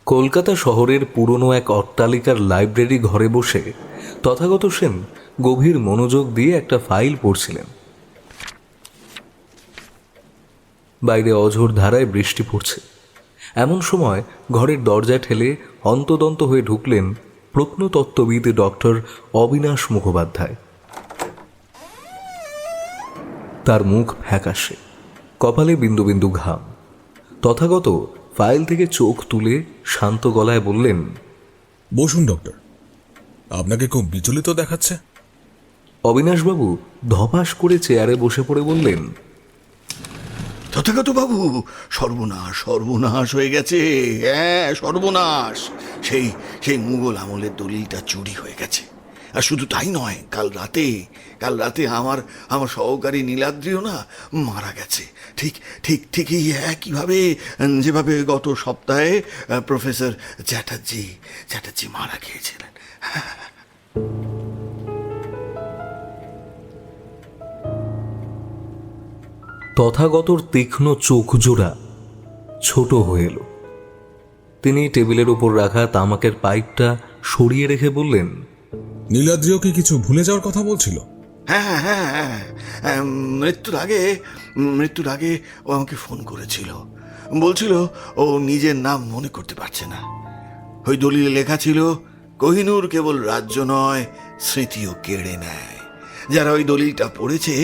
কলকাতা শহরের পুরনো এক অট্টালিকার লাইব্রেরি ঘরে বসে তথাগত সেন গভীর মনোযোগ দিয়ে একটা ফাইল পড়ছিলেন। বাইরে অঝোর ধারায় বৃষ্টি পড়ছে। এমন সময় ঘরের দরজা ঠেলে হন্তদন্ত হয়ে ঢুকলেন প্রত্নতত্ত্ববিদ ডক্টর অবিনাশ মুখোপাধ্যায়। তার মুখ ফ্যাকাশে, কপালে বিন্দু বিন্দু ঘাম। তথাগত ফাইল থেকে চোখ তুলে শান্ত গলায় বললেন, বসুন ডক্টর, আপনাকে খুব বিচলিত দেখাচ্ছে। অবিনাশবাবু ধপাস করে চেয়ারে বসে পড়ে বললেন, তথাগত বাবু, সর্বনাশ সর্বনাশ হয়ে গেছে। হ্যাঁ, সর্বনাশ। সেই সেই মুঘল আমলের দলিলটা চুরি হয়ে গেছে। আর শুধু তাই নয়, কাল রাতে আমার সহকারী নীলাদ্রিও না মারা গেছে। ঠিক ঠিক ঠিক এই একইভাবে যেভাবে গত সপ্তাহে প্রফেসর চ্যাটার্জি মারা গিয়েছিলেন। তথাগতর তীক্ষ্ণ চোখ জোড়া ছোট হয়ে এলো। তিনি টেবিলের উপর রাখা তামাকের পাইপটা সরিয়ে রেখে বললেন, নীলাদ্রিও কি কিছু ভুলে যাওয়ার কথা বলছিল? হ্যাঁ, মৃত্যুর আগে ও আমাকে ফোন করেছিল। বলছিল ও নিজের নাম মনে করতে পারছে না। ওই দলিলে লেখা ছিল, কোহিনূর কেবল রাজ্য নয়, স্মৃতিও কেড়ে নেয়। যারা ওই দলিলটা পড়েছে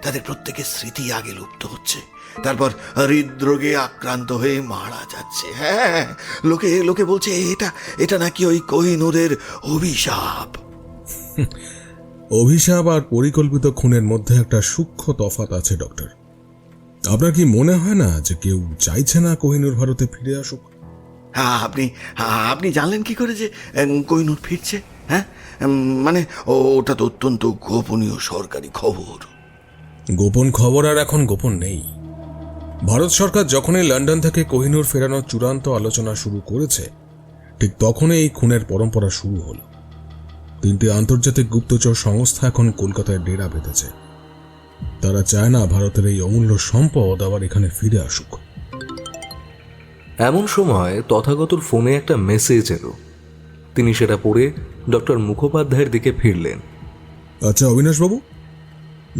তাদের প্রত্যেকের স্মৃতি আগে লুপ্ত হচ্ছে, তারপর হৃদরোগে আক্রান্ত হয়ে মারা যাচ্ছে। হ্যাঁ, লোকে বলছে এটা নাকি ওই কোহিনূরের অভিশাপ। অভিশাপ আর পরিকল্পিত খুনের মধ্যে একটা সূক্ষ্ম তফাৎ আছে ডক্টর। আপনার কি মনে হয় না যে কেউ চাইছে না কোহিনূর ভারতে ফিরে আসুক? আপনি জানলেন কি করে যে কোহিনূর ফিরছে? হ্যাঁ, মানে ওটা তো অত্যন্ত গোপনীয় সরকারি খবর। গোপন খবর আর এখন গোপন নেই। ভারত সরকার যখনই লন্ডন থেকে কোহিনূর ফেরানোর চূড়ান্ত আলোচনা শুরু করেছে, ঠিক তখনই এই খুনের পরম্পরা শুরু হলো। 3টে আন্তর্জাতিক গুপ্তচর সংস্থা এখন কলকাতায় ডেরা বেঁধেছে। তারা চায় না ভারতের এই অমূল্য সম্পদ আবার এখানে ফিরে আসুক। এমন সময় তথাগতর ফোনে একটা মেসেজ এলো। তিনি সেটা পড়ে ডক্টর মুখোপাধ্যায়ের দিকে ফিরলেন। আচ্ছা অবিনাশবাবু,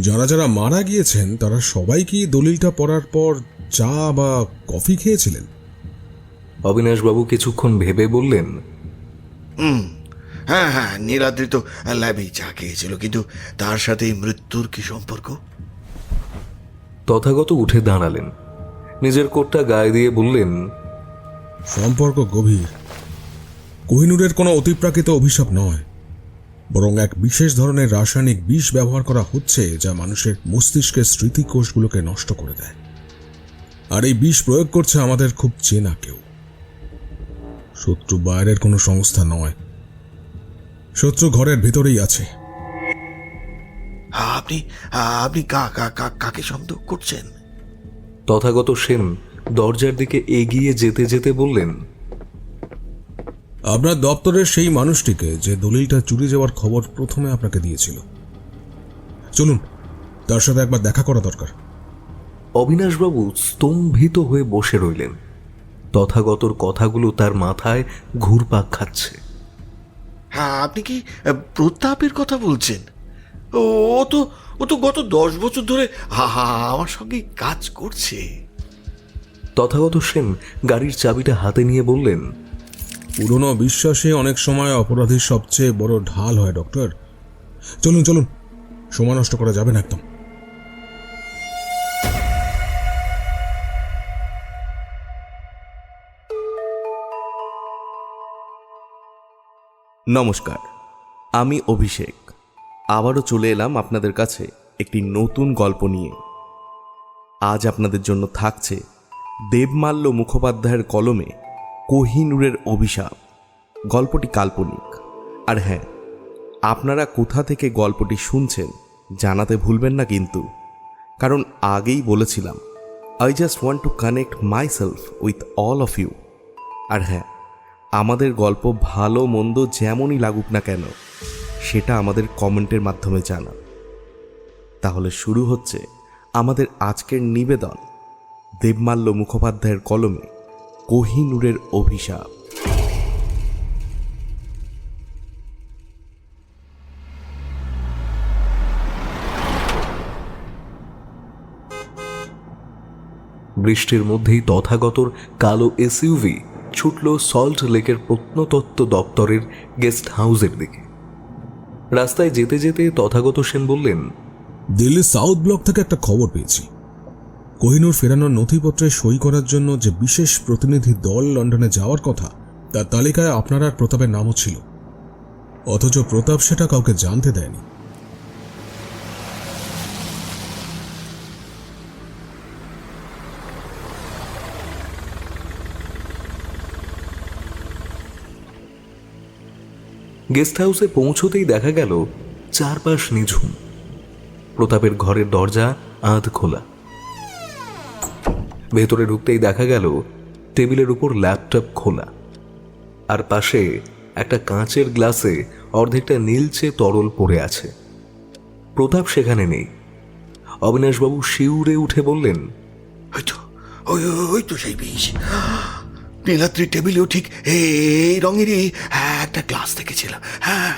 যারা যারা মারা গিয়েছেন তারা সবাই কি দলিলটা পড়ার পর চা বা কফি খেয়েছিলেন? অবিনাশবাবু কিছুক্ষণ ভেবে বললেন, হ্যাঁ, নীলাদ্রি তো ল্যাবেই চা খেয়েছিল, কিন্তু তার সাথে মৃত্যুর কি সম্পর্ক? তথাগত উঠে দাঁড়ালেন, নিজের কোটটা গায়ে দিয়ে বললেন, সম্পর্ক গভীর। কোহিনূরের কোনো অতিপ্রাকৃত অভিশাপ নয়, বরং এক বিশেষ ধরনের রাসায়নিক বিষ ব্যবহার করা হচ্ছে যা মানুষের মস্তিষ্কের স্মৃতিকোষগুলোকে নষ্ট করে দেয়। আর এই বিষ প্রয়োগ করছে আমাদের খুব চেনা কেউ। শত্রু বাইরের কোনো সংস্থা নয়, শত্রু ঘরের ভিতরেই আছে। আপনি কাকে সন্দেহ করছেন? তথাগত সেন দরজার দিকে এগিয়ে যেতে যেতে বললেন, আপনার দপ্তরের সেই মানুষটিকে যে দলিলটা চুরি যাওয়ার খবর প্রথমে আপনাকে দিয়েছিল। চলুন, তার সাথে একবার দেখা করা দরকার। অবিনাশবাবু স্তম্ভিত হয়ে বসে রইলেন। তথাগতর কথাগুলো তার মাথায় ঘুরপাক খাচ্ছে। হ্যাঁ, আপনি কি প্রতাপের কথা বলছেন? ও তো গত 10 বছর ধরে আমার সঙ্গে কাজ করছে। তথাগত সেন গাড়ির চাবিটা হাতে নিয়ে বললেন, পুরনো বিশ্বাসে অনেক সময় অপরাধীর সবচেয়ে বড় ঢাল হয় ডক্টর। চলুন, সময় নষ্ট করা যাবে না একদম। নমস্কার, আমি অভিষেক। আবারও চলে এলাম আপনাদের কাছে একটি নতুন গল্প নিয়ে। আজ আপনাদের জন্য থাকছে দেবমাল্য মুখোপাধ্যায়ের কলমে কোহিনূরের অভিশাপ। গল্পটি কাল্পনিক। আর হ্যাঁ, আপনারা কোথা থেকে গল্পটি শুনছেন জানাতে ভুলবেন না কিন্তু, কারণ আগেই বলেছিলাম, I just want to connect myself with all of you. আর হ্যাঁ, আমাদের গল্প ভালো মন্দ যেমনই লাগুক না কেন, সেটা আমাদের কমেন্টের মাধ্যমে জানান। তাহলে শুরু হচ্ছে আমাদের আজকের নিবেদন, দেবমাল্য মুখোপাধ্যায়ের কলমে কোহিনূরের অভিশাপ। বৃষ্টির মধ্যেই তথাগতর কালো এসইউভি ছুটল সল্ট লেকের প্রত্নতত্ত্ব দপ্তরের গেস্ট হাউসের দিকে। রাস্তায় যেতে যেতে তথাগত সেন বললেন, দিল্লি সাউথ ব্লক থেকে একটা খবর পেয়েছি। কোহিনূর ফেরানোর নথিপত্রে সই করার জন্য যে বিশেষ প্রতিনিধি দল লন্ডনে যাওয়ার কথা, তার তালিকায় আপনার আর প্রতাপের নামও ছিল, অথচ প্রতাপ সেটা কাউকে জানতে দেয়নি। গেস্ট হাউসে পৌঁছতেই দেখা গেল চারপাশ নিঝুম। প্রতাপের ঘরের দরজা আধ খোলা। ভেতরে ঢুকতেই দেখা গেল টেবিলের উপর ল্যাপটপ খোলা, আর পাশে একটা কাঁচের গ্লাসে অর্ধেকটা নীলচে তরল পড়ে আছে। প্রতাপ সেখানে নেই। অবিনাশবাবু শিউরে উঠে বললেন, হয়তো ওই তো সেই বিষ। নীলাদ্রির টেবিলেও ঠিক এই রঙেরই একটা গ্লাস দেখেছিল। হ্যাঁ,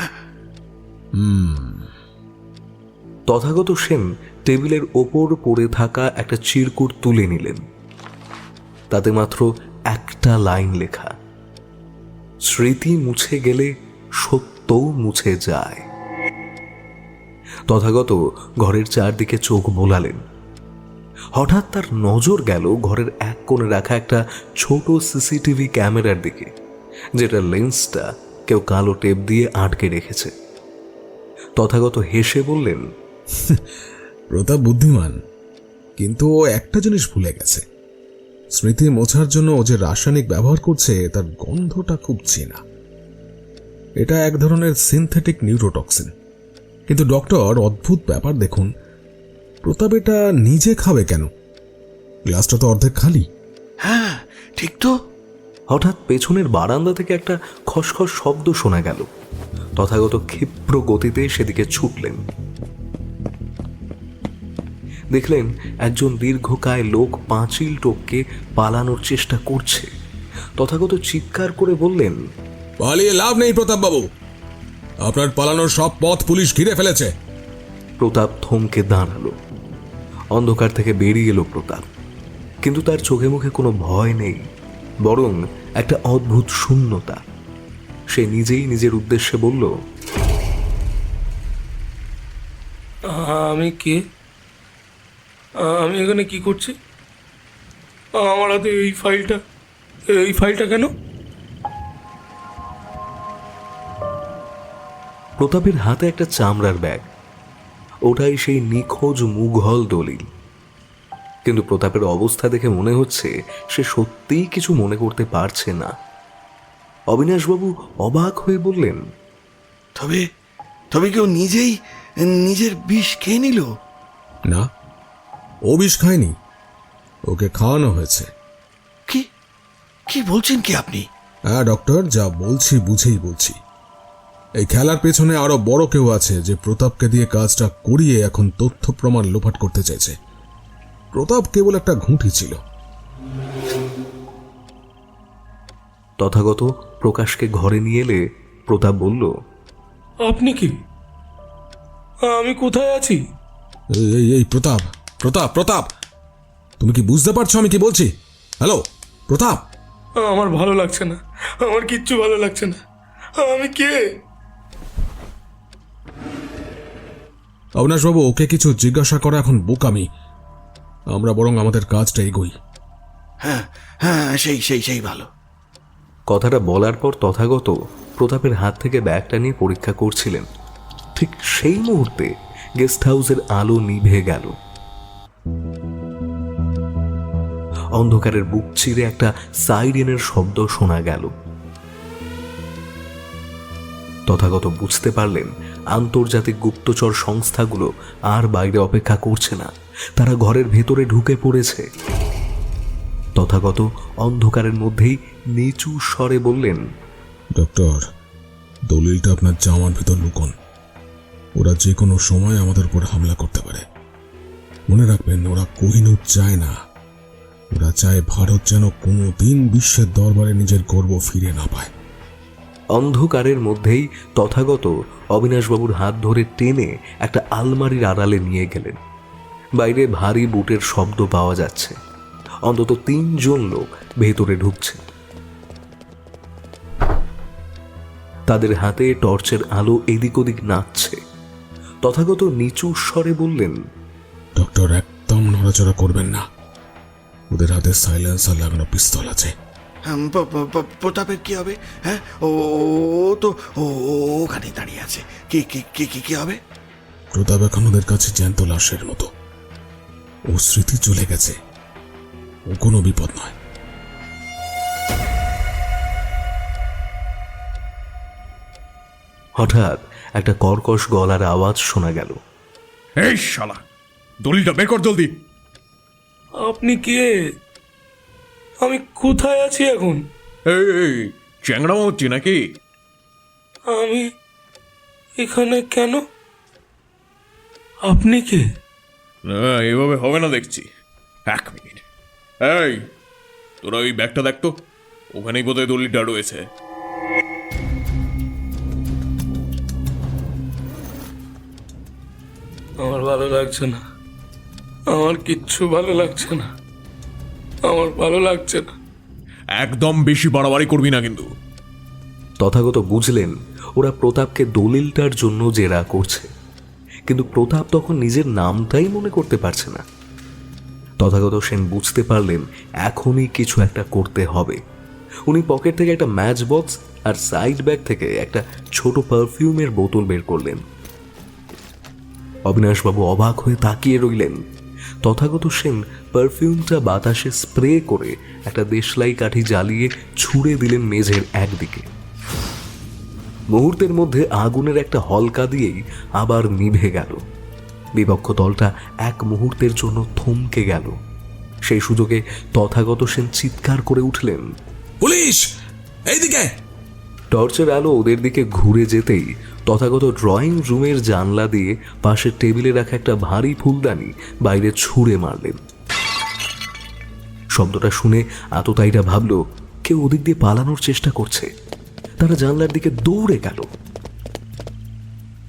তথাগত সেন টেবিলের ওপর পড়ে থাকা একটা চিরকুট তুলে নিলেন। তাতে মাত্র একটা লাইন লেখা, স্মৃতি মুছে গেলে সত্যও মুছে যায়। তথাগত ঘরের চারদিকে চোখ বোলালেন। হঠাৎ তার নজর গেল ঘরের এক কোণে রাখা একটা ছোট সিসিটিভি ক্যামেরার দিকে, যেটা লেন্সটা কেউ কালো টেপ দিয়ে আটকে রেখেছে। তথাগত হেসে বললেন, প্রতাপ বুদ্ধিমান, কিন্তু ও একটা জিনিস ভুলে গেছে। স্মৃতি মোছার জন্য ও যে রাসায়নিক ব্যবহার করছে তার গন্ধটা খুব চেনা। এটা এক ধরনের সিনথেটিক নিউরোটক্সিন। কিন্তু ডক্টর, অদ্ভুত ব্যাপার দেখুন, প্রতাপ এটা নিজে খাবে কেন? গ্লাসটা তো অর্ধেক খালি। হ্যাঁ, ঠিক তো। হঠাৎ পেছনের বারান্দা থেকে একটা খসখস শব্দ শোনা গেল। তথাগত ক্ষিপ্র গতিতে সেদিকে ছুটলেন। দেখলেন একজন দীর্ঘকায় লোক পাঁচিল টপকে পালানোর চেষ্টা করছে। তথাগত চিৎকার করে বললেন, পালিয়ে লাভ নেই প্রতাপ বাবু, আপনার পালানোর সব পথ পুলিশ ঘিরে ফেলেছে। প্রতাপ থমকে দাঁড়ালো। অন্ধকার থেকে বেরিয়ে এলো প্রতাপ, কিন্তু তার চোখে মুখে কোনো ভয় নেই, বরং একটা অদ্ভুত শূন্যতা। সে নিজেই নিজের উদ্দেশ্যে বলল, আমি কে? আমি এখানে কি করছি? আমার হাতে এই ফাইলটা কেন? প্রতাপের হাতে একটা চামড়ার ব্যাগ। ওটাই সেই নিখোঁজ মুঘল দলিল। কিন্তু প্রতাপের অবস্থা দেখে মনে হচ্ছে সে সত্যিই কিছু মনে করতে পারছে না। অবিনাশবাবু অবাক হয়ে বললেন, তবে কেউ নিজেই নিজের বিষ খেয়ে নিল? না, ও বিষ খায়নি, ওকে খাওয়ানো হয়েছে। কি বলছেন কি আপনি? হ্যাঁ ডক্টর, যা বলছি বুঝেই বলছি। এই খেলার পেছনে আরো বড় কেউ আছে, যে প্রতাপকে দিয়ে কাজটা করিয়ে এখন তথ্য প্রমাণ লোপাট করতে চাইছে। প্রতাপ কেবল একটা ঘুঁটি ছিল। তথাগত প্রকাশকে ঘরে নিয়ে এলে প্রতাপ বলল, আপনি কি? আমি কোথায় আছি? এই প্রতাপ, প্রতাপ, প্রতাপ, তুমি কি বুঝতে পারছো আমি কি বলছি? হ্যালো প্রতাপ। আমার ভালো লাগছে না, আমার কিচ্ছু ভালো লাগছে না। আমি কে? অবিনাশবাবু, ওকে কিছু জিজ্ঞাসা করা এখন বোকামি। আমরা বরং আমাদের কাজটা এগোই। হ্যাঁ, সেই ভালো। কথাটা বলার পর তথাগত প্রতাপের হাত থেকে ব্যাগটা নিয়ে পরীক্ষা করছিলেন। ঠিক সেই মুহূর্তে গেস্ট হাউসের আলো নিভে গেল। অন্ধকারের বুক চিরে একটা সাইরেনের শব্দ শোনা গেল। তথাগত বুঝতে পারলেন আন্তর্জাতিক গুপ্তচর সংস্থাগুলো আর বাইরে অপেক্ষা করছে না, তারা ঘরের ভেতরে ঢুকে পড়েছে। তথাগত অন্ধকারের মধ্যেই নিচু স্বরে বললেন, ডক্টর, দলিলটা আপনার জামার ভিতর লুকোন। ওরা যে কোনো সময় আমাদের উপর হামলা করতে পারে। মনে রাখবেন, ওরা কোহিনূর চায় না, ওরা চায় ভারত যেন কোনোদিন বিশ্বের দরবারে নিজের গর্ব ফিরে না পায়। অন্ধকারের মধ্যেই তথাগত অবিনাশবাবুর হাত ধরে টেনে একটা আলমারির আড়ালে নিয়ে গেলেন। বাইরে ভারী বুটের শব্দ পাওয়া যাচ্ছে। অন্তত 3 জন লোক ভেতরে ঢুকছে। তাদের হাতে টর্চের আলো এদিক ওদিক নাচছে। তথাগত নিচু স্বরে বললেন, ডক্টর, একদম নড়াচড়া করবেন না। ওদের হাতে সাইলেন্সার লাগানো পিস্তল আছে। প্রতাপের কি হবে? হ্যাঁ, ও তো ওখানে দাঁড়িয়ে আছে। কি কি কি কি কি হবে? প্রতাপ এখন ওদের কাছে জ্যান্ত লাশের মতো। ও স্মৃতি চলে গেছে, ও কোনো বিপদ নয়। হঠাৎ একটা কর্কশ গলার আওয়াজ শোনা গেল। এই শালা, দলিলটা বের কর জলদি। আপনি কে? আমি কোথায় আছি এখন? এই চ্যাংড়ামো হচ্ছি নাকি? আমি এখানে কেন? আপনি কে? না, এভাবে হবে না দেখছি। 1 মিনিট। এই, তোরা ওই ব্যাগটা দেখতো, ওখানেই বোধহয় দলিলটা রয়েছে। আমার ভালো লাগছে না। আমার কিচ্ছু ভালো লাগছে না। আমার ভালো লাগছে না। একদম বেশি বাড়াবাড়ি করবি না কিন্তু। তথাগত বুঝলেন ওরা প্রতাপকে দলিলটার জন্য জেরা করছে, কিন্তু প্রতাপ তখন নিজের নামটাই মনে করতে পারছে না। তথাগত সেন বুঝতে পারলেন এখনই কিছু একটা করতে হবে। উনি পকেট থেকে একটা ম্যাচ বক্স আর সাইড ব্যাগ থেকে একটা ছোট পারফিউমের বোতল বের করলেন। অবিনাশবাবু অবাক হয়ে তাকিয়ে রইলেন। তথাগত সেন পারফিউমটা বাতাসে স্প্রে করে একটা দেশলাই কাঠি জ্বালিয়ে ছুঁড়ে দিলেন মেঝের একদিকে। মুহূর্তের মধ্যে আগুনের একটা হলকা দিয়েই আবার নিভে গেল। বিপক্ষ দলটা এক মুহূর্তের জন্য থমকে গেল। সেই সুযোগে তথাগত সেন চিৎকার করে উঠলেন, পুলিশ, এইদিকে! টর্চের আলো ওদের দিকে ঘুরে যেতেই তথাগত ড্রয়িং রুমের জানলা দিয়ে পাশের টেবিলে রাখা একটা ভারী ফুলদানি বাইরে ছুঁড়ে মারলেন। শব্দটা শুনে আততায়ীরা ভাবল কেউ ওদিক দিয়ে পালানোর চেষ্টা করছে। তারা জানলার দিকে দৌড়ে গেল।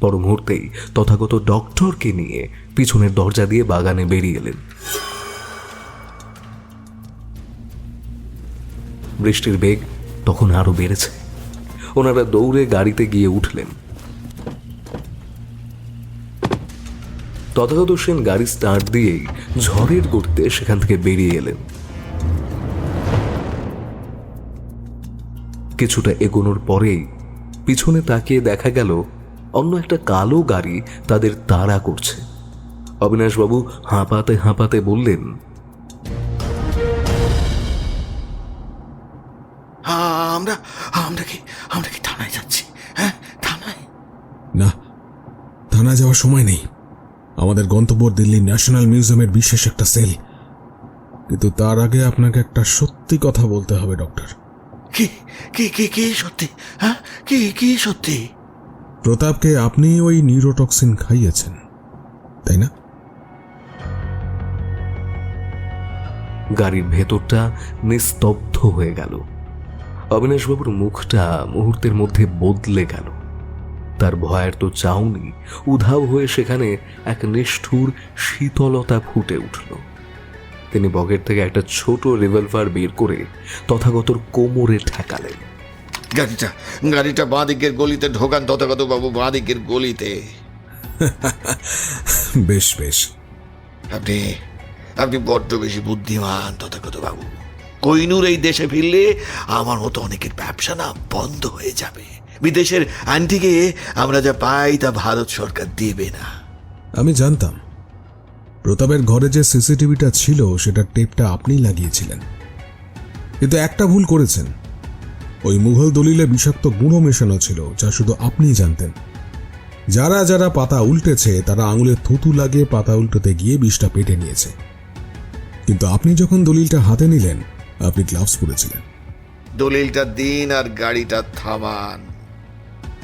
পর মুহূর্তেই তথাগত ডক্টরকে নিয়ে পিছনের দরজা দিয়ে বাগানে বেরিয়ে এলেন। বৃষ্টির বেগ তখন আরো বেড়েছে। ওনারা দৌড়ে গাড়িতে গিয়ে উঠলেন। তথাগত সেন গাড়ি স্টার্ট দিয়েই ঝড়ের গতিতে সেখান থেকে বেরিয়ে এলেন। কিছুটা এগোনোর পরেই পিছনে তাকিয়ে দেখা গেল অন্য একটা কালো গাড়ি তাদের তাড়া করছে। অবিনাশবাবু হাঁপাতে হাঁপাতে বললেন, আমরা আমরা কি আমরা কি থানায় যাচ্ছি? হ্যাঁ, থানায়? না, থানায় যাওয়ার সময় নেই। আমাদের গন্তব্য দিল্লি ন্যাশনাল মিউজিয়ামের বিশেষ একটা সেল। কিন্তু তার আগে আপনাকে একটা সত্যি কথা বলতে হবে ডক্টর। কি কি কি কি সত্যি? হ্যাঁ, কি কি সত্যি? প্রতাপকে আপনি ওই নিউরোটক্সিন খাইয়েছেন, তাই না? গাড়ির ভেতরটা নিস্তব্ধ হয়ে গেল। অবিনাশবাবুর মুখটা মুহূর্তের মধ্যে বদলে গেল। তার ভয়ের তো চাউনি উধাও হয়ে সেখানে এক নিষ্ঠুর শীতলতা ফুটে উঠল। তিনি পকেট থেকে একটা ছোট রিভলভার বের করে তথাগতর কোমরে ঠেকালেন। গাড়িটা বাঁ দিকের গলিতে ঢোকান তথাগত বাবু, বাঁ দিকের গলিতে। বেশ বেশ। আপনি আপনি বড্ড বেশি বুদ্ধিমান তথাগত বাবু। কোহিনূর এই দেশে ফিরলে আমার মতো অনেকের ব্যবসা না বন্ধ হয়ে যাবে। বিদেশের অ্যান্টিকে আমরা যা পাই তা ভারত সরকার দেবে না। আমি জানতাম প্রতাপের ঘরে যে সিসিটিভিটা ছিল সেটার টেপটা আপনিই লাগিয়েছিলেন, কিন্তু একটা ভুল করেছেন। ওই মুঘল দলিলে বিষাক্ত গুঁড়ো মেশানো ছিল, যা শুধু আপনিই জানতেন। যারা যারা পাতা উল্টেছে তারা আঙুলে থুতু লাগিয়ে পাতা উল্টোতে গিয়ে বিষটা পেটে নিয়েছে। কিন্তু আপনি যখন দলিলটা হাতে নিলেন, আপনি গ্লাভস পরেছিলেন। দলিলটা দিন আর গাড়িটা থামান।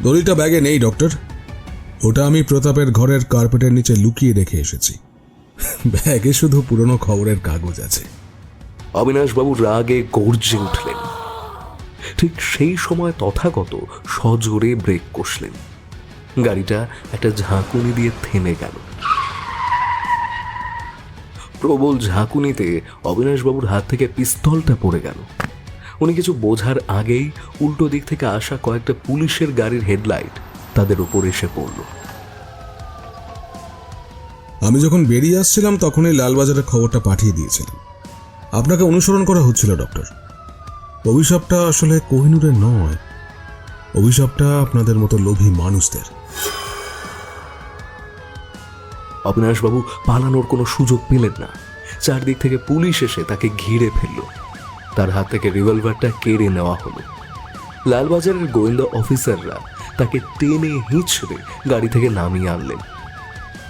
দলিলটা ব্যাগে নেই ডক্টর। ওটা আমি প্রতাপের ঘরের কার্পেটের নিচে লুকিয়ে রেখে এসেছি। ব্যাগে শুধু পুরনো খবরের কাগজ আছে। অবিনাশবাবু রাগে গর্জে উঠলেন। ঠিক সেই সময় তথাগত সজোরে ব্রেক কষলেন। গাড়িটা একটা ঝাঁকুনি দিয়ে থেমে গেল। প্রবল ঝাঁকুনিতে অবিনাশবাবুর হাত থেকে পিস্তলটা পড়ে গেল। উনি কিছু বোঝার আগেই উল্টো দিক থেকে আসা কয়েকটা পুলিশের গাড়ির হেডলাইট তাদের উপর এসে পড়ল। আমি যখন বেরিয়ে আসছিলাম তখনই লালবাজারের খবরটা পাঠিয়ে দিয়েছিলাম। আপনাকে অনুসরণ করা হচ্ছিল ডক্টর। অভিশাপটা আসলে কোহিনূরের নয়, অভিশাপটা আপনাদের মতো লোভী মানুষদের। অবিনাশবাবু পালানোর কোনো সুযোগ পেলেন না। চারদিক থেকে পুলিশ এসে তাকে ঘিরে ফেলল। তার হাত থেকে রিভলভারটা কেড়ে নেওয়া হলো। লালবাজারের গোয়েন্দা অফিসাররা তাকে টেনে হিঁচড়ে গাড়ি থেকে নামিয়ে আনলেন।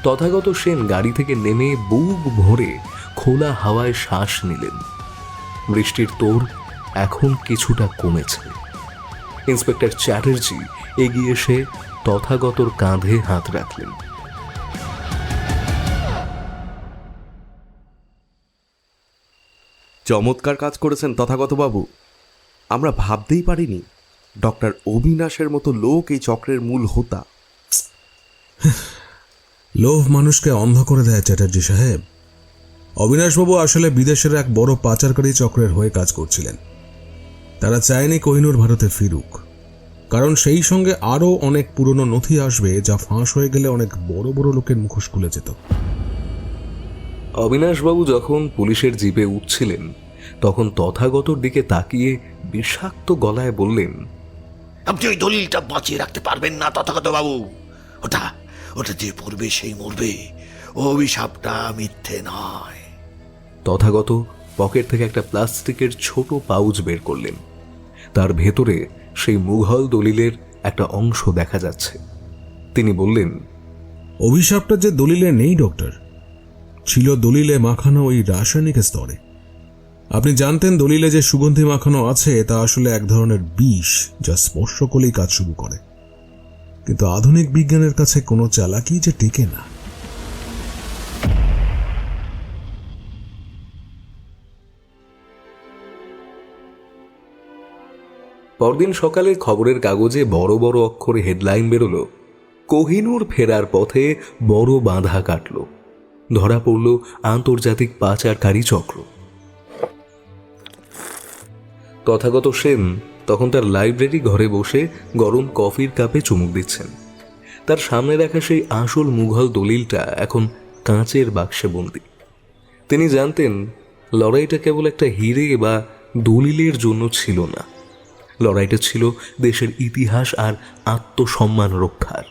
তথাগত সেন গাড়ি থেকে নেমে বুক ভরে খোলা হাওয়ায় শ্বাস নিলেন। বৃষ্টির তোর এখন কিছুটা কমেছে। ইন্সপেক্টর চ্যাটার্জি এগিয়ে এসে তথাগতর কাঁধে হাত রাখলেন। চমৎকার কাজ করেছেন তথাগতবাবু। আমরা ভাবতেই পারিনি ডক্টর অবিনাশের মতো লোক এই চক্রের মূল হোতা। লোভ মানুষকে অন্ধ করে দেয় চ্যাটার্জি সাহেব। অবিনাশবাবু আসলে বিদেশের এক বড় পাচারকারী চক্রের হয়ে কাজ করছিলেন। তারা চায়নি কোহিনূর ভারতে ফিরুক, কারণ সেই সঙ্গে আরও অনেক পুরনো নথি আসবে যা ফাঁস হয়ে গেলে অনেক বড় বড় লোকের মুখোশ খুলে যেত। অবিনাশবাবু যখন পুলিশের জিপে উঠছিলেন তখন তথাগতর দিকে তাকিয়ে বিষাক্ত গলায় বললেন, আপনি ওই দলিলটা বাঁচিয়ে রাখতে পারবেন না তথাগত বাবু। ওটা ওটা যে পড়বে সেই মরবে। অভিশাপটা মিথ্যে নয়। তথাগত পকেট থেকে একটা প্লাস্টিকের ছোট পাউচ বের করলেন। তার ভেতরে সেই মুঘল দলিলের একটা অংশ দেখা যাচ্ছে। তিনি বললেন, অভিশাপটা যে দলিলে নেই ডক্টর, ছিল দলিলে মাখানো ওই রাসায়নিক স্তরে। আপনি জানতেন দলিলে যে সুগন্ধি মাখানো আছে তা আসলে এক ধরনের বিষ, যা স্পর্শ করলেই কাজ শুরু করে। কিন্তু আধুনিক বিজ্ঞানের কাছে কোনো চালাকি যে টেকে না। পরদিন সকালে খবরের কাগজে বড় বড় অক্ষরে হেডলাইন বেরোলো, কোহিনূর ফেরার পথে বড় বাধা কাটল, ধরা পড়ল আন্তর্জাতিক পাচারকারী চক্র। তথাগত সেন তখন তার লাইব্রেরি ঘরে বসে গরম কফির কাপে চুমুক দিচ্ছেন। তার সামনে রাখা সেই আসল মুঘল দলিলটা এখন কাঁচের বাক্সে বন্দি। তিনি জানতেন লড়াইটা কেবল একটা হিরে বা দলিলের জন্য ছিল না, লড়াইটা ছিল দেশের ইতিহাস আর আত্মসম্মান রক্ষার।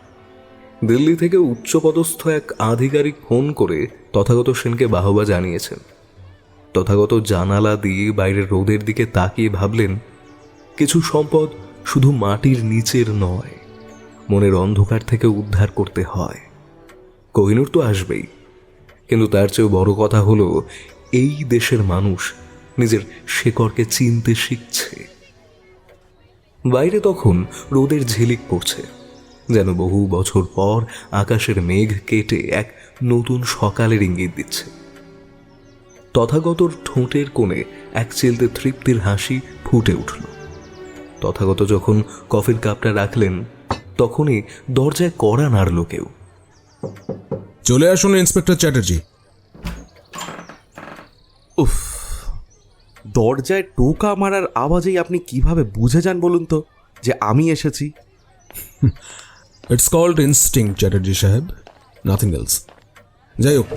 দিল্লি থেকে উচ্চপদস্থ এক আধিকারিক ফোন করে তথাগত সেনকে বাহবা জানিয়েছেন। তথাগত জানালা দিয়ে বাইরের রোদের দিকে তাকিয়ে ভাবলেন, কিছু সম্পদ শুধু মাটির নিচের নয়, মনের অন্ধকার থেকে উদ্ধার করতে হয়। কোহিনূর তো আসবেই, কিন্তু তার চেয়েও বড় কথা হলো এই দেশের মানুষ নিজের শেকড়কে চিনতে শিখছে। বাইরে তখন রোদের ঝিলিক পড়ছে, যেন বহু বছর পর আকাশের মেঘ কেটে এক নতুন সকালের ইঙ্গিত দিচ্ছে। তথাগতর ঠোঁটের কোণে এক চিলতে তৃপ্তির হাসি ফুটে উঠল। তথাগত যখন কফির কাপটা রাখলেন তখনই দরজায় কড়া নাড়ল কেউ। চলে আসুন ইন্সপেক্টর চ্যাটার্জি। উফ, দরজায় টোকা মারার আওয়াজেই আপনি কিভাবে বুঝে যান বলুন তো যে আমি এসেছি? ইটস কল্ড ইনস্টিং চ্যাটার্জি সাহেব, নাথিং এলস। যাই হোক,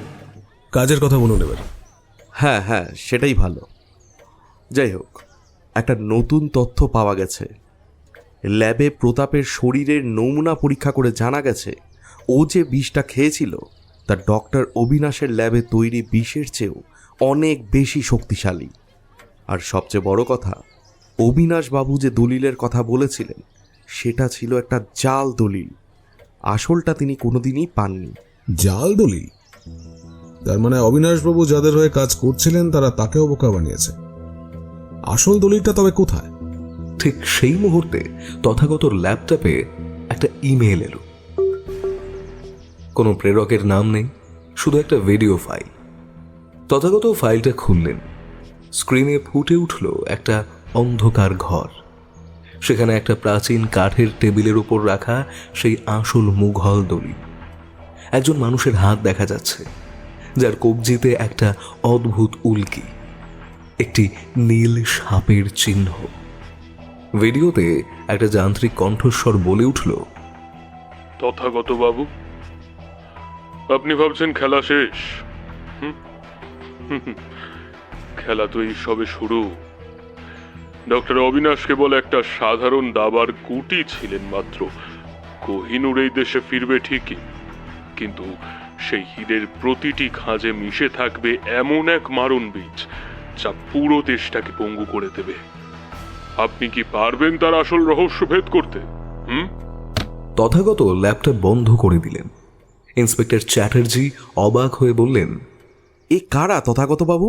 কাজের কথা বলুন এবার। হ্যাঁ হ্যাঁ, সেটাই ভালো। যাই হোক, একটা নতুন তথ্য পাওয়া গেছে। ল্যাবে প্রতাপের শরীরের নমুনা পরীক্ষা করে জানা গেছে ও যে বিষটা খেয়েছিল তা ডক্টর অবিনাশের ল্যাবে তৈরি বিষের চেয়েও অনেক বেশি শক্তিশালী। আর সবচেয়ে বড় কথা, অবিনাশবাবু যে দলিলের কথা বলেছিলেন সেটা ছিল একটা জাল দলিল। আসলটা তিনি কোনোদিনই পাননি। জাল দলিল? তার মানে অবিনাশবাবু যাদের হয়ে কাজ করছিলেন তারা তাকেও বোকা বানিয়েছে। আসল দলিলটা তবে কোথায়? ঠিক সেই মুহূর্তে তথাগতর ল্যাপটপে একটা ইমেল এলো। কোনো প্রেরকের নাম নেই, শুধু একটা ভিডিও ফাইল। তথাগত ফাইলটা খুললেন। স্ক্রিনে ফুটে উঠল একটা অন্ধকার ঘর। সেখানে একটা প্রাচীন কাঠের টেবিলের উপর রাখা সেই আসল মুঘল দলিল। একজন মানুষের হাত দেখা যাচ্ছে, যার কবজিতে একটা অদ্ভুত উল্কি, একটি নীল সাপের চিহ্ন। ভিডিওতে একটা যান্ত্রিক কণ্ঠস্বর বলে উঠল, তথাগত বাবু, আপনি ভাবছেন খেলা শেষ? খেলা তো এই সবে শুরু। ডক্টর অবিনাশ কেবল একটা সাধারণ দাবার গুটি ছিলেন মাত্র। কোহিনূর এই দেশে ফিরবে ঠিকই, কিন্তু সেই হীরের প্রতিটি খাঁজে মিশে থাকবে এমন এক মারণ বীজ যা পুরো দেশটাকে পঙ্গু করে দেবে। আপনি কি পারবেন তার আসল রহস্য ভেদ করতে? তথাগত ল্যাপটপ বন্ধ করে দিলেন। ইন্সপেক্টর চ্যাটার্জি অবাক হয়ে বললেন, এ কারা তথাগত বাবু?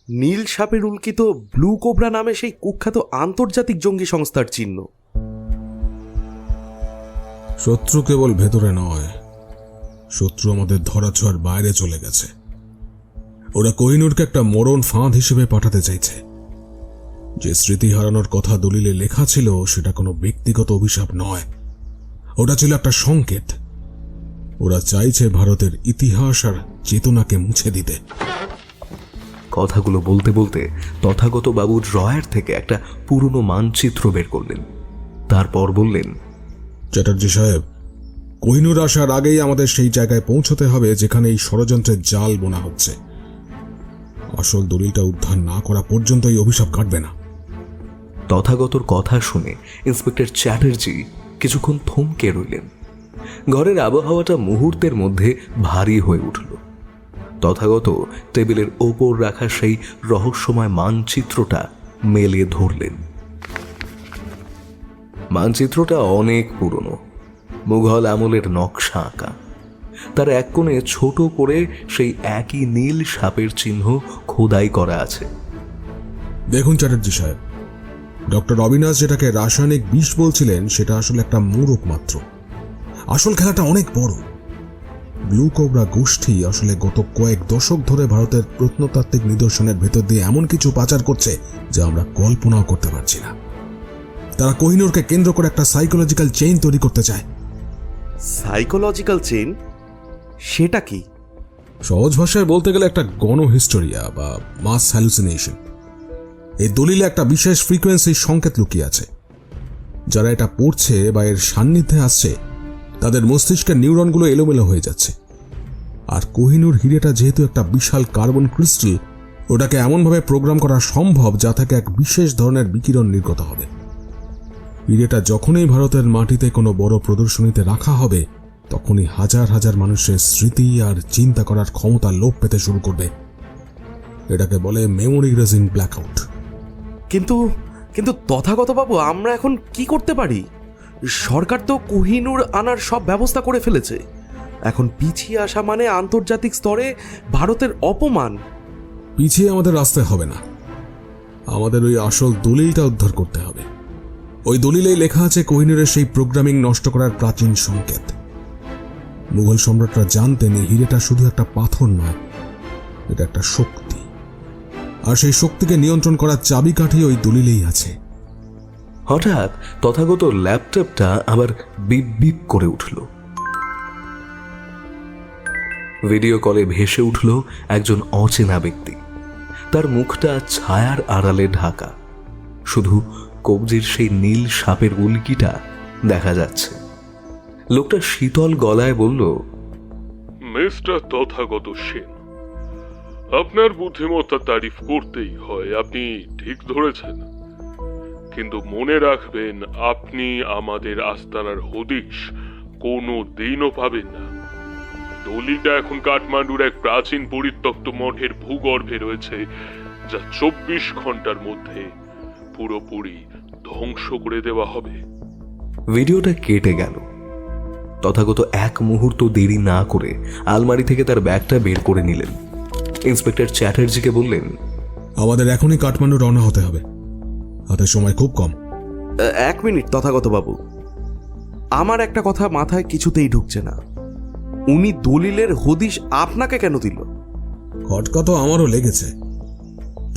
নীল সাপের উল্কি তো ব্লু কোবরা নামে সেই কুখ্যাত আন্তর্জাতিক জঙ্গি সংস্থার চিহ্ন। শত্রু কেবল ভেতরে নয়, শত্রু আমাদের ধরাছোঁয়ার বাইরে চলে গেছে। ওরা কোহিনূরকে একটা মরণ ফাঁদ হিসেবে পাঠাতে চাইছে। যে স্মৃতি হারানোর কথা দলিলে লেখা ছিল সেটা কোনো ব্যক্তিগত অভিশাপ নয়, ওটা ছিল একটা সংকেত। ওরা চাইছে ভারতের ইতিহাস আর চেতনাকে মুছে দিতে। কথাগুলো বলতে বলতে তথাগত বাবু ড্রয়ার থেকে একটা পুরনো মানচিত্র বের করলেন। তারপর বললেন, চ্যাটার্জি সাহেব, কোহিনূর আসার আগেই আমাদের সেই জায়গায় পৌঁছতে হবে যেখানে এই ষড়যন্ত্রের জাল বোনা হচ্ছে। আসল দলিলটা উদ্ধার না করা পর্যন্ত এই অভিশাপ কাটবে না। তথাগতর কথা শুনে ইন্সপেক্টর চ্যাটার্জি কিছুক্ষণ থমকে রইলেন। ঘরের আবহাওয়াটা মুহূর্তের মধ্যে ভারী হয়ে উঠল। তথাগত টেবিলের ওপর রাখা সেই রহস্যময় মানচিত্রটা মেলে ধরলেন। মানচিত্রটা অনেক পুরনো, মুঘল আমলের নকশা আঁকা। তার এক কোণে ছোট করে সেই একই নীল সাপের চিহ্ন খোদাই করা আছে। দেখুন চ্যাটার্জি সাহেব, ডক্টর অবিনাশ যেটাকে রাসায়নিক বিষ বলছিলেন সেটা আসলে একটা মোড়ক মাত্র। আসল খেলাটা অনেক বড়। ব্লু কোবরা গোষ্ঠী আসলে গত কয়েক দশক ধরে ভারতের প্রত্নতাত্ত্বিক নিদর্শনের ভেতর দিয়ে এমন কিছু পাচার করছে যা আমরা কল্পনাও করতে পারছি না। তারা কোহিনূরকে কেন্দ্র করে একটা সাইকোলজিক্যাল চেইন তৈরি করতে চায়। Psychological chain? সেটা কি? সহজ ভাষায় বলতে গেলে একটা গণহিস্টোরিয়া বা মাস হ্যালুসিনেশন। এই দলিলে একটা বিশেষ ফ্রিকোয়েন্সির সংকেত লুকিয়ে আছে। যারা এটা পড়ছে বা এর সান্নিধ্যে আসছে তাদের মস্তিষ্কের নিউরনগুলো এলোমেলো হয়ে যাচ্ছে। আর কোহিনূর হিরেটা যেহেতু একটা বিশাল কার্বন ক্রিস্টাল, ওটাকে এমনভাবে প্রোগ্রাম করা সম্ভব যা থেকে এক বিশেষ ধরনের বিকিরণ নির্গত হবে। হিরেটা যখনই ভারতের মাটিতে কোনো বড় প্রদর্শনীতে রাখা হবে তখনই হাজার হাজার মানুষের স্মৃতি আর চিন্তা করার ক্ষমতা লোপ পেতে শুরু করবে। এটাকে বলে মেমোরি ইরেজিং ব্ল্যাকআউট। কিন্তু কিন্তু তথাগত বাবু, আমরা এখন কি করতে পারি? সরকার তো কোহিনূর আনার সব ব্যবস্থা করে ফেলেছে। এখন পিছিয়ে আসা মানে আন্তর্জাতিক স্তরে ভারতের অপমান। পিছিয়ে আমাদের রাস্তায় হবে না। আমাদের ওই আসল দলিলটা উদ্ধার করতে হবে। ওই দলিলেই লেখা আছে কোহিনূরের সেই প্রোগ্রামিং নষ্ট করার প্রাচীন সংকেত। মুঘল সম্রাটরা জানতেন এই হিরেটা শুধু একটা পাথর নয়, এটা একটা শক্তি। আর সেই শক্তিকে নিয়ন্ত্রণ করার চাবিকাঠি ওই দলিলেই আছে। হঠাৎ তথাগত ল্যাপটপটা আবার বিপ বিপ করে উঠল। ভিডিও কলে ভেসে উঠল একজন অচেনা ব্যক্তি। তার মুখটা ছায়ার আড়ালে ঢাকা, শুধু কবজির সেই নীল সাপের উল্কিটা দেখা যাচ্ছে। লোকটা শীতল গলায় বলল, মিস্টার তথাগত সেন, আপনার বুদ্ধিমত্তা তারিফ করতেই হয়। আপনি ঠিক ধরেছেন, কিন্তু মনে রাখবেন আপনি আমাদের আস্তানার হদিশ কোনো দিনও পাবেন না। দলিলটা এখন কাঠমান্ডুর এক প্রাচীন পরিত্যক্ত মঠের ভূগর্ভে রয়েছে, যা 24 ঘন্টার মধ্যে পুরোপুরি ধ্বংস করে দেওয়া হবে। ভিডিওটা কেটে গেল। তথাগত এক মুহূর্ত দেরি না করে আলমারি থেকে তার ব্যাগটা বের করে নিলেন। ইন্সপেক্টর চ্যাটার্জিকে বললেন, আমাদের এখনই কাঠমান্ডু রওনা হতে হবে, হাতে সময় খুব কম। 1 মিনিট তথাগত বাবু, আমার একটা কথা মাথায় কিছুতেই ঢুকছে না। উনি দলিলের হদিশ আপনাকে কেন দিল? খটকা তো আমারও লেগেছে।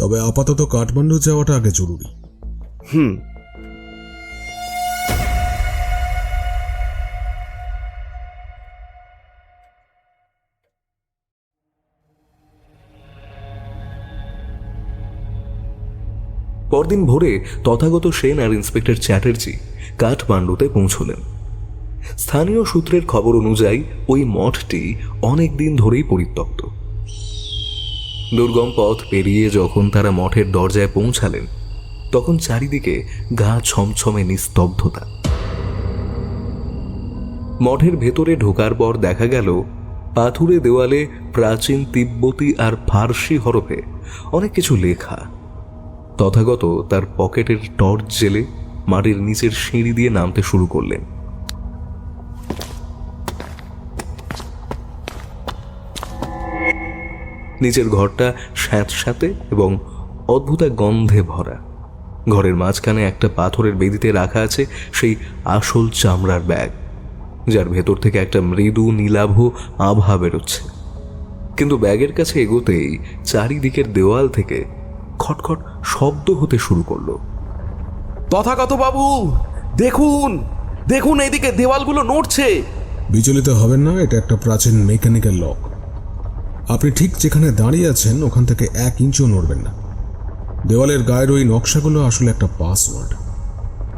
তবে আপাতত কাঠমান্ডু যাওয়াটা আগে জরুরি। পরদিন ভোরে তথাগত সেন আর ইন্সপেক্টর চ্যাটার্জি কাঠমান্ডুতে পৌঁছলেন। স্থানীয় সূত্রের খবর অনুযায়ী ওই মঠটি অনেক দিন ধরেই পরিত্যক্ত। দুর্গম পথ পেরিয়ে যখন তারা মঠের দরজায় পৌঁছালেন তখন চারিদিকে গা ছমছমে নিস্তব্ধতা। মঠের ভেতরে ঢোকার পর দেখা গেল পাথুরে দেওয়ালে প্রাচীন তিব্বতী আর ফার্সি হরফে অনেক কিছু লেখা। তথাগত তার পকেটের টর্চ জেলে মাটির নিচের সিঁড়ি দিয়ে নামতে শুরু করলেন। নিচের ঘরটা স্যাঁতস্যাঁতে এবং অদ্ভুত এক গন্ধে ভরা। ঘরের মাঝখানে একটা পাথরের বেদিতে রাখা আছে সেই আসল চামড়ার ব্যাগ, যার ভেতর থেকে একটা মৃদু নীলাভ আভা বেরোচ্ছে। কিন্তু ব্যাগের কাছে এগোতেই চারিদিকের দেওয়াল থেকে খটখট শব্দ হতে শুরু করলো। তথাগত বাবু, দেখুন দেখুন, এইদিকে দেওয়ালগুলো নড়ছে। বিচলিত হবেন না, এটা একটা প্রাচীন মেকানিক্যাল লক। আপনি ঠিক যেখানে দাঁড়িয়ে আছেন ওখান থেকে 1 ইঞ্চও নড়বেন না। দেওয়ালের গায়ের ওই নকশাগুলো আসলে একটা পাসওয়ার্ড।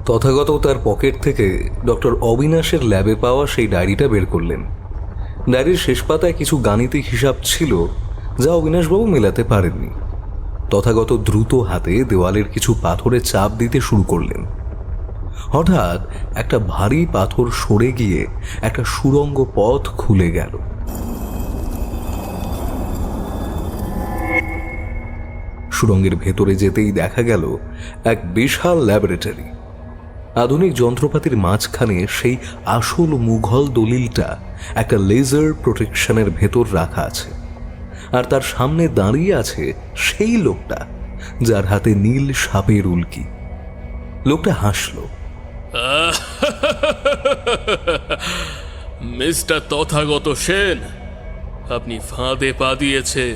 তথাগত তার পকেট থেকে ডক্টর অবিনাশের ল্যাবে পাওয়া সেই ডায়েরিটা বের করলেন। ডায়েরির শেষ পাতায় কিছু গাণিতিক হিসাব ছিল যা অবিনাশবাবু মেলাতে পারেননি। তথাগত দ্রুত হাতে দেওয়ালের কিছু পাথরে চাপ দিতে শুরু করলেন। হঠাৎ একটা ভারী পাথর সরে গিয়ে একটা সুড়ঙ্গ পথ খুলে গেল। সুড়ঙ্গের ভেতরে যেতেই দেখা গেল এক বিশাল ল্যাবরেটরি। আধুনিক যন্ত্রপাতির মাঝখানে সেই আসল মুঘল দলিলটা একটা লেজার প্রোটেকশনের ভেতর রাখা আছে, আর তার সামনে দাঁড়িয়ে আছে সেই লোকটা যার হাতে নীল সাপের উল্কি। লোকটা হাসল। মিস্টার তথাগত সেন, আপনি ফাঁদে পা দিয়েছেন।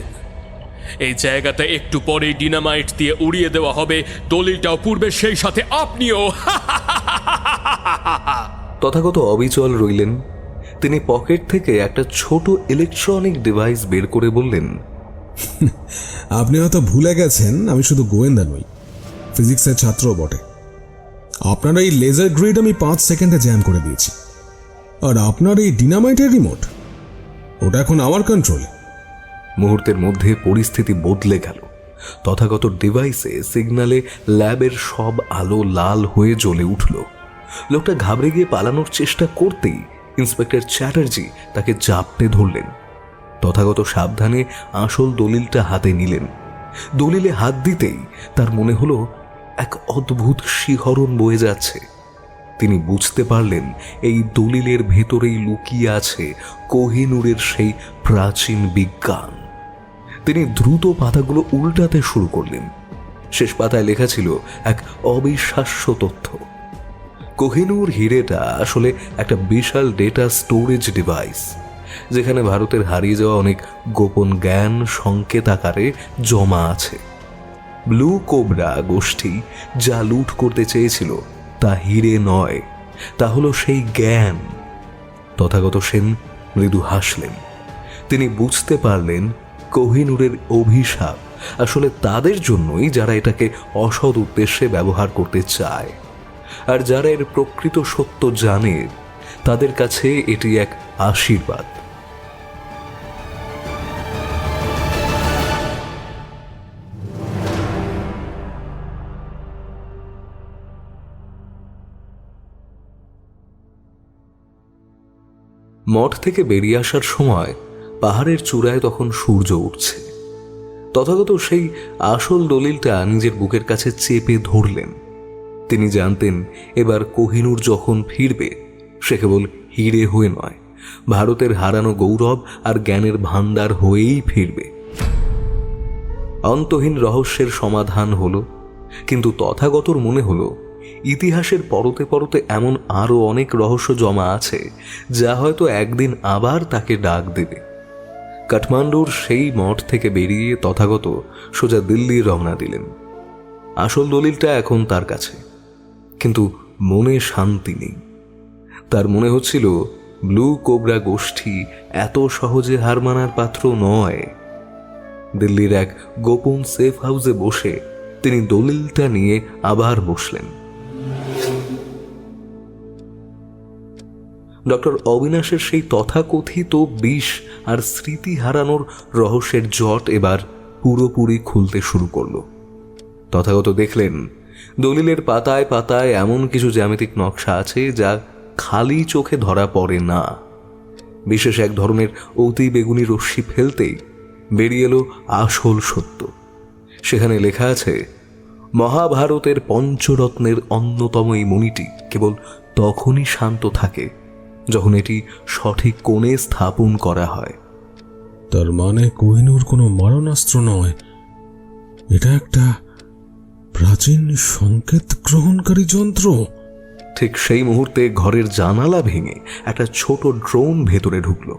এই জায়গাটা একটু পরেই ডিনামাইট দিয়ে উড়িয়ে দেওয়া হবে। দলিলটাও পূর্বে, সেই সাথে আপনিও। তথাগত অবিচল রইলেন। তিনি পকেট থেকে একটা ছোট ইলেকট্রনিক ডিভাইস বের করে বললেন, আপনি হয়তো ভুলে গেছেন আমি শুধু গোয়েন্দা নই, ফিজিক্সের ছাত্রও বটে। আপনার এই লেজার গ্রিড আমি 5 সেকেন্ডে জ্যাম করে দিয়েছি, আর আপনার এই ডিনামাইটের রিমোট ওটা এখন আমার কন্ট্রোলে। মুহূর্তের মধ্যে পরিস্থিতি বদলে গেল। তথাগত ডিভাইসে সিগন্যালে ল্যাবের সব আলো লাল হয়ে জ্বলে উঠল। লোকটা ঘাবড়ে গিয়ে পালানোর চেষ্টা করতেই ইন্সপেক্টর চ্যাটার্জি তাকে জাপটে ধরলেন। তথাগত সাবধানে আসল দলিলটা হাতে নিলেন। দলিলে হাত দিতেই তার মনে হলো এক অদ্ভুত শিহরণ বয়ে যাচ্ছে। তিনি বুঝতে পারলেন এই দলিলের ভেতরেই লুকিয়ে আছে কোহিনূরের সেই প্রাচীন বিজ্ঞান। তিনি দ্রুত পাতাগুলো উল্টাতে শুরু করলেন। শেষ পাতায় লেখা ছিল এক অবিশ্বাস্য তথ্য। কোহিনূর হিরেটা আসলে একটা বিশাল ডেটা স্টোরেজ ডিভাইস, যেখানে ভারতের হারিয়ে যাওয়া অনেক গোপন জ্ঞান সংকেত আকারে জমা আছে। ব্লু কোবরা গোষ্ঠী যা লুট করতে চেয়েছিল তা হিরে নয়, তা হলো সেই জ্ঞান। তথাগত সেন মৃদু হাসলেন। তিনি বুঝতে পারলেন কোহিনূরের অভিশাপ আসলে তাদের জন্যই যারা এটাকে অসৎ উদ্দেশ্যে ব্যবহার করতে চায়, আর যারা এর প্রকৃত সত্য জানে তাদের কাছে এটি এক আশীর্বাদ। মঠ থেকে বেরিয়ে আসার সময় পাহাড়ের চূড়ায় তখন সূর্য উঠছে। তথাগত সেই আসল দলিলটা নিজের বুকের কাছে চেপে ধরলেন। তিনি জানতেন এবার কোহিনূর যখন ফিরবে সে কেবল হিরে হয়ে নয়, ভারতের হারানো গৌরব আর জ্ঞানের ভান্ডার হয়েই ফিরবে। অন্তহীন রহস্যের সমাধান হলো, কিন্তু তথাগতর মনে হলো ইতিহাসের পরতে পরতে এমন আরো অনেক রহস্য জমা আছে যা হয়তো একদিন আবার তাকে ডাক দেবে। কাঠমান্ডুর সেই মঠ থেকে বেরিয়ে তথাগত সোজা দিল্লি রওনা দিলেন। আসল দলিলটা এখন তার কাছে, কিন্তু মনে শান্তি নেই। তার মনে হচ্ছিল ব্লু কোবরা গোষ্ঠী এত সহজে হার মানার পাত্র নয়। দিল্লির এক গোপন সেফ হাউসে বসে তিনি দলিলটা নিয়ে আবার বসলেন। ডক্টর অবিনাশের সেই তথাকথিত বিষ আর স্মৃতি হারানোর রহস্যের জট এবার পুরোপুরি খুলতে শুরু করলো। তথাগত দেখলেন দলিলের পাতায় পাতায় এমন কিছু জ্যামিতিক নকশা আছে যা খালি চোখে ধরা পড়ে না। বিশেষ এক ধরনের অতি বেগুনি রশ্মি ফেলতেই বেরিয়ে এলো আসল সত্য। সেখানে লেখা আছে, মহাভারতের পঞ্চরত্নের অন্যতম এই মণিটি কেবল তখনই শান্ত থাকে যখন এটি সঠিক কোণে স্থাপন করা হয়। তার মানে কোহিনূর কোনো মারণাস্ত্র নয়, এটা একটা প্রাচীন সংকেত গ্রহণকারী যন্ত্র। ঠিক সেই মুহূর্তে ঘরের জানালা ভেঙে একটা ছোট ড্রোন ভেতরে ঢুকল।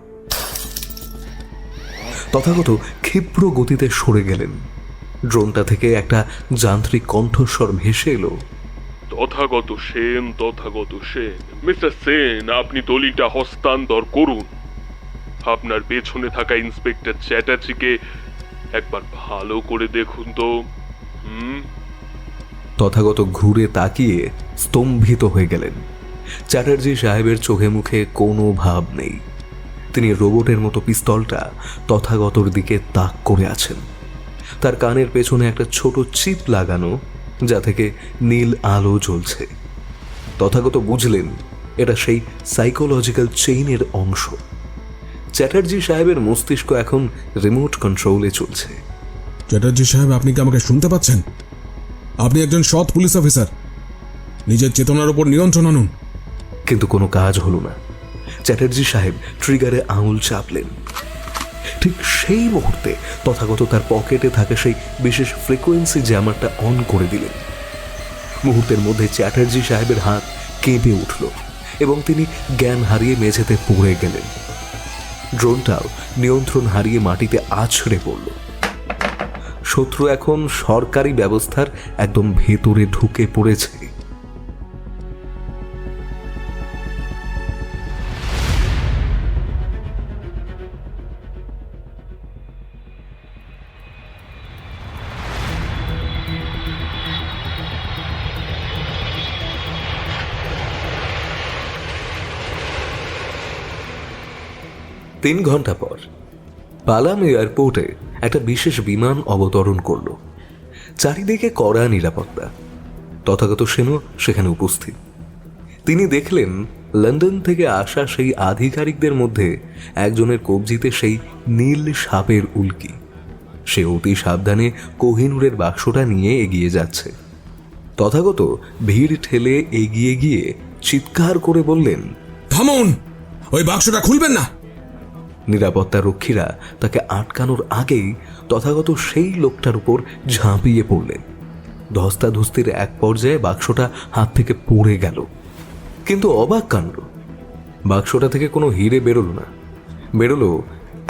তথাগত ক্ষিপ্র গতিতে সরে গেলেন। ড্রোনটা থেকে একটা যান্ত্রিক কণ্ঠস্বর ভেসে এলো, তথাগত সেন, তথাগত সেন, মিস্টার সেন, আপনি দলিলটা হস্তান্তর করুন। আপনার পেছনে থাকা ইন্সপেক্টর চ্যাটার্জিকে একবার ভালো করে দেখুন তো। তথাগত ঘুরে তাকিয়ে স্তম্ভিত হয়ে গেলেন। চ্যাটার্জি সাহেবের চোখে মুখে কোনো ভাব নেই। তিনি রোবটের মতো পিস্তলটা তথাগতর দিকে তাক করে আছেন। তার কানের পেছনে একটা ছোট চিপ লাগানো, যা থেকে নীল আলো জ্বলছে। তথাগত বুঝলেন এটা সেই সাইকোলজিক্যাল চেইনের অংশ। চ্যাটার্জি সাহেবের মস্তিষ্ক এখন রিমোট কন্ট্রোলে চলছে। চ্যাটার্জি সাহেব, আপনি কি আমাকে শুনতে পাচ্ছেন? আপনি একজন সৎ পুলিশ অফিসার, নিজের চেতনার উপর নিয়ন্ত্রণ আনুন। কিন্তু কোনো কাজ হলো না। চ্যাটার্জি সাহেব ট্রিগারে আঙুল চাপলেন। ঠিক সেই মুহূর্তে তথাগত তার পকেটে থাকা সেই বিশেষ ফ্রিকোয়েন্সি জ্যামারটা অন করে দিলেন। মুহূর্তের মধ্যে চ্যাটার্জি সাহেবের হাত কেঁপে উঠল এবং তিনি জ্ঞান হারিয়ে মেঝেতে পড়ে গেলেন। ড্রোনটাও নিয়ন্ত্রণ হারিয়ে মাটিতে আছড়ে পড়ল। শত্রু এখন সরকারি ব্যবস্থার একদম ভেতরে ঢুকে পড়েছে। তিন ঘন্টা পর পালাম এয়ারপোর্টে একটা বিশেষ বিমান অবতরণ করল। চারিদিকে কড়া নিরাপত্তা। তথাগত সেনও সেখানে উপস্থিত। তিনি দেখলেন লন্ডন থেকে আসা সেই আধিকারিকদের মধ্যে একজনের কবজিতে সেই নীল সাপের উল্কি। সে অতি সাবধানে কোহিনূরের বাক্সটা নিয়ে এগিয়ে যাচ্ছে। তথাগত ভিড় ঠেলে এগিয়ে গিয়ে চিৎকার করে বললেন, থামুন, ওই বাক্সটা খুলবেন না। নিরাপত্তা রক্ষীরা তাকে আটকানোর আগেই তথাগত সেই লোকটার উপর ঝাঁপিয়ে পড়লেন। ধস্তাধস্তির এক পর্যায়ে বাক্সটা হাত থেকে পড়ে গেল। কিন্তু অবাক কাণ্ড, বাক্সটা থেকে কোনো হিরে বেরোলো না। বেরোলো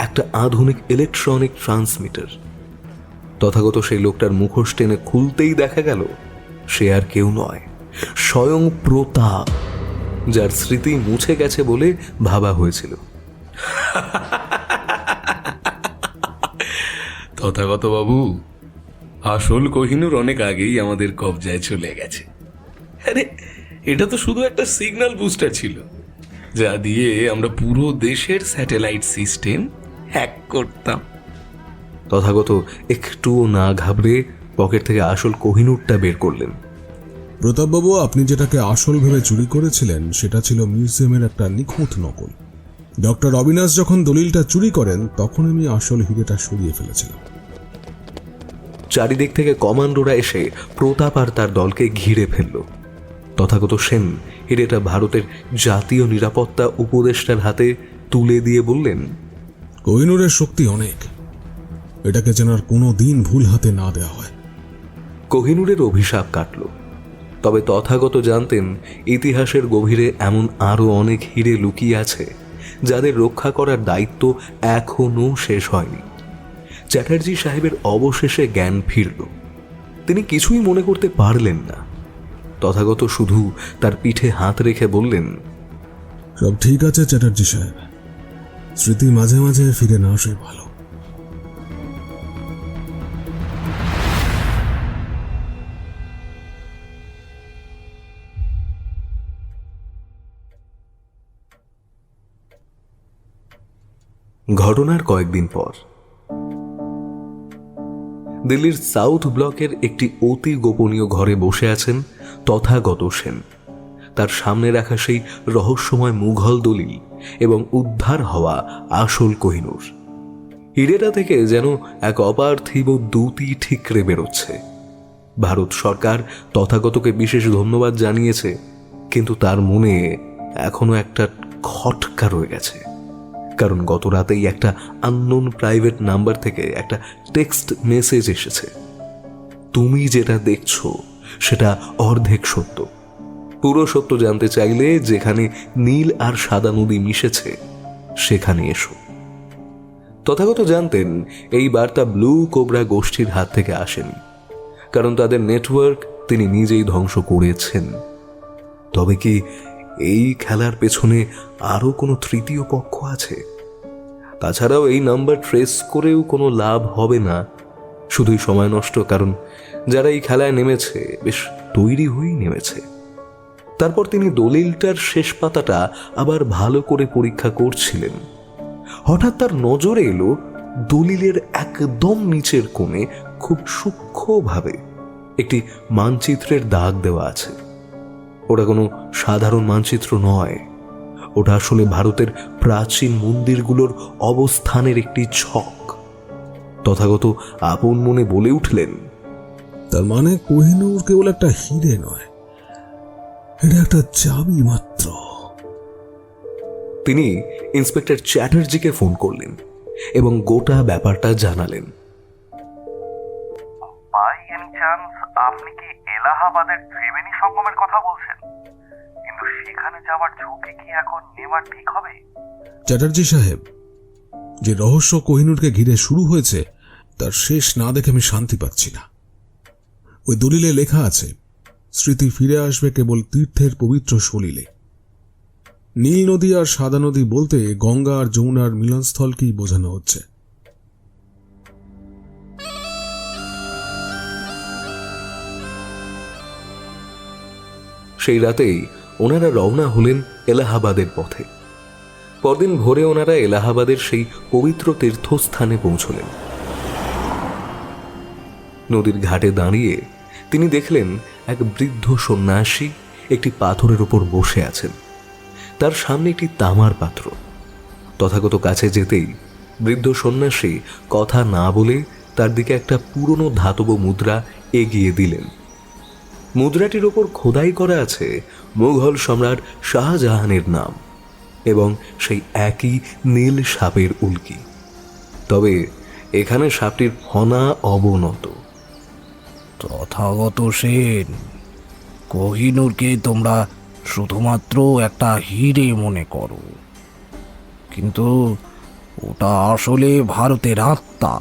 একটা আধুনিক ইলেকট্রনিক ট্রান্সমিটার। তথাগত সেই লোকটার মুখোশ টেনে খুলতেই দেখা গেল সে আর কেউ নয়, স্বয়ং প্রতাপ, যার স্মৃতি মুছে গেছে বলে ভাবা হয়েছিল। তথাগত বাবু, আসল কোহিনূর অনেক আগেই আমাদের কবজায় চলে গেছে। আরে, এটা তো শুধু একটা সিগন্যাল বুস্টার ছিল, যা দিয়ে আমরা পুরো দেশের স্যাটেলাইট সিস্টেম হ্যাক করতাম। তথাগত একটুও না ঘাবড়ে পকেট থেকে আসল কোহিনূরটা বের করলেন। প্রতাপবাবু, আপনি যেটাকে আসল ভেবে চুরি করেছিলেন সেটা ছিল মিউজিয়ামের একটা নিখুঁত নকল। ডক্টর অবিনাশ যখন দলিলটা চুরি করেন তখন আমি আসল হিরেটা সরিয়ে ফেলেছিলাম। চারিদিক থেকে কমান্ডোরা এসে প্রতাপ আর তার দলকে ঘিরে ফেলল। তথাগত সেন হিরেটা ভারতের জাতীয় নিরাপত্তা উপদেষ্টার হাতে তুলে দিয়ে বললেন, কোহিনূরের শক্তি অনেক, এটাকে যেন আর কোনো দিন ভুল হাতে না দেওয়া হয়। কোহিনূরের অভিশাপ কাটল। তবে তথাগত জানতেন ইতিহাসের গভীরে এমন আরো অনেক হিরে লুকিয়ে আছে যাদের রক্ষা করার দায়িত্ব এখনো শেষ হয়নি। চ্যাটার্জি সাহেবের অবশেষে জ্ঞান ফিরল। তিনি কিছুই মনে করতে পারলেন না। তথাগত শুধু তার পিঠে হাত রেখে বললেন, সব ঠিক আছে চ্যাটার্জি সাহেব, স্মৃতি মাঝে মাঝে ফিরে না আসাই ভালো। ঘটনার কয়েকদিন পর দিল্লির সাউথ ব্লকের একটি অতি গোপনীয় ঘরে বসে আছেন তথাগত সেন। তার সামনে রাখা সেই রহস্যময় মুঘল দলিল এবং উদ্ধার হওয়া আসল কোহিনূর। হিরেটা থেকে যেন এক অপার্থিব দ্যুতি ঠিকরে বেরোচ্ছে। ভারত সরকার তথাগতকে বিশেষ ধন্যবাদ জানিয়েছে, কিন্তু তার মনে এখনো একটা খটকা রয়ে গেছে। কারণ গত রাতেই একটা আননোন প্রাইভেট নাম্বার থেকে একটা টেক্সট মেসেজ এসেছে। তুমি যেটা দেখছো সেটা অর্ধেক সত্য। পুরো সত্য জানতে চাইলে যেখানে নীল আর সাদা নদী মিশেছে সেখানে এসো। তথাগত জানতেন এই বার্তা ব্লু কোবরা গোষ্ঠীর হাত থেকে আসেনি, কারণ তাদের নেটওয়ার্ক তিনি নিজেই ধ্বংস করেছেন। তবে কি এই খেলার পেছনে আরো কোনো তৃতীয় পক্ষ আছে? তাছাড়াও এই নাম্বার ট্রেস করেও কোনো লাভ হবে না, শুধুই সময় নষ্ট। কারণ যারা এই খেলায় নেমেছে বেশ তৈরি হয়েই নেমেছে। তারপর তিনি দলিলটার শেষ পাতাটা আবার ভালো করে পরীক্ষা করছিলেন। হঠাৎ তার নজরে এলো দলিলের একদম নিচের কোণে খুব সূক্ষ্মভাবে একটি মানচিত্রের দাগ দেওয়া আছে। ওটা কোনো সাধারণ মানচিত্র নয়, ওটা আসলে ভারতের প্রাচীন মন্দিরগুলোর অবস্থানের একটি ছক। তথাগত আপন মনে বলে উঠলেন, তার মানে কোহিনূর কেবল একটা হিরে নয়, এটা একটা চাবি মাত্র। তিনি ইন্সপেক্টর চ্যাটার্জিকে ফোন করলেন এবং গোটা ব্যাপারটা জানালেন। বাই এনি চান্স আপনি কি এলাহাবাদের ত্রিবেণী সঙ্গমের কথা বলছেন? কিন্তু সেখানে যাওয়ার ঝুঁকি কি এখন নেওয়া ঠিক হবে? চ্যাটার্জি সাহেব, যে রহস্য কোহিনূরকে ঘিরে শুরু হয়েছে তার শেষ না দেখে আমি শান্তি পাচ্ছি না। ওই দলিলে লেখা আছে স্মৃতি ফিরে আসবে কেবল তীর্থের পবিত্র সলিলে। নীল নদী আর সাদা নদী বলতে গঙ্গা আর যমুনার মিলনস্থলকেই বোঝানো হচ্ছে। সেই রাতেই ওনারা রওনা হলেন এলাহাবাদের পথে। পরদিন ভোরে ওনারা এলাহাবাদের সেই পবিত্র তীর্থস্থানে পৌঁছলেন। নদীর ঘাটে দাঁড়িয়ে তিনি দেখলেন এক বৃদ্ধ সন্ন্যাসী একটি পাথরের উপর বসে আছেন। তার সামনে একটি তামার পাত্র। তথাগত কাছে যেতেই বৃদ্ধ সন্ন্যাসী কথা না বলে তার দিকে একটা পুরনো ধাতব মুদ্রা এগিয়ে দিলেন। মুদ্রাটির ওপর খোদাই করা আছে মুঘল সম্রাট শাহজাহানের নাম এবং সেই একই নীল সাপের উল্কি। তবে এখানে সাপটির ফনা অবনত। তথাগত সেন, কোহিনূরকে তোমরা শুধুমাত্র একটা হিরে মনে করো, কিন্তু ওটা আসলে ভারতের আত্মা।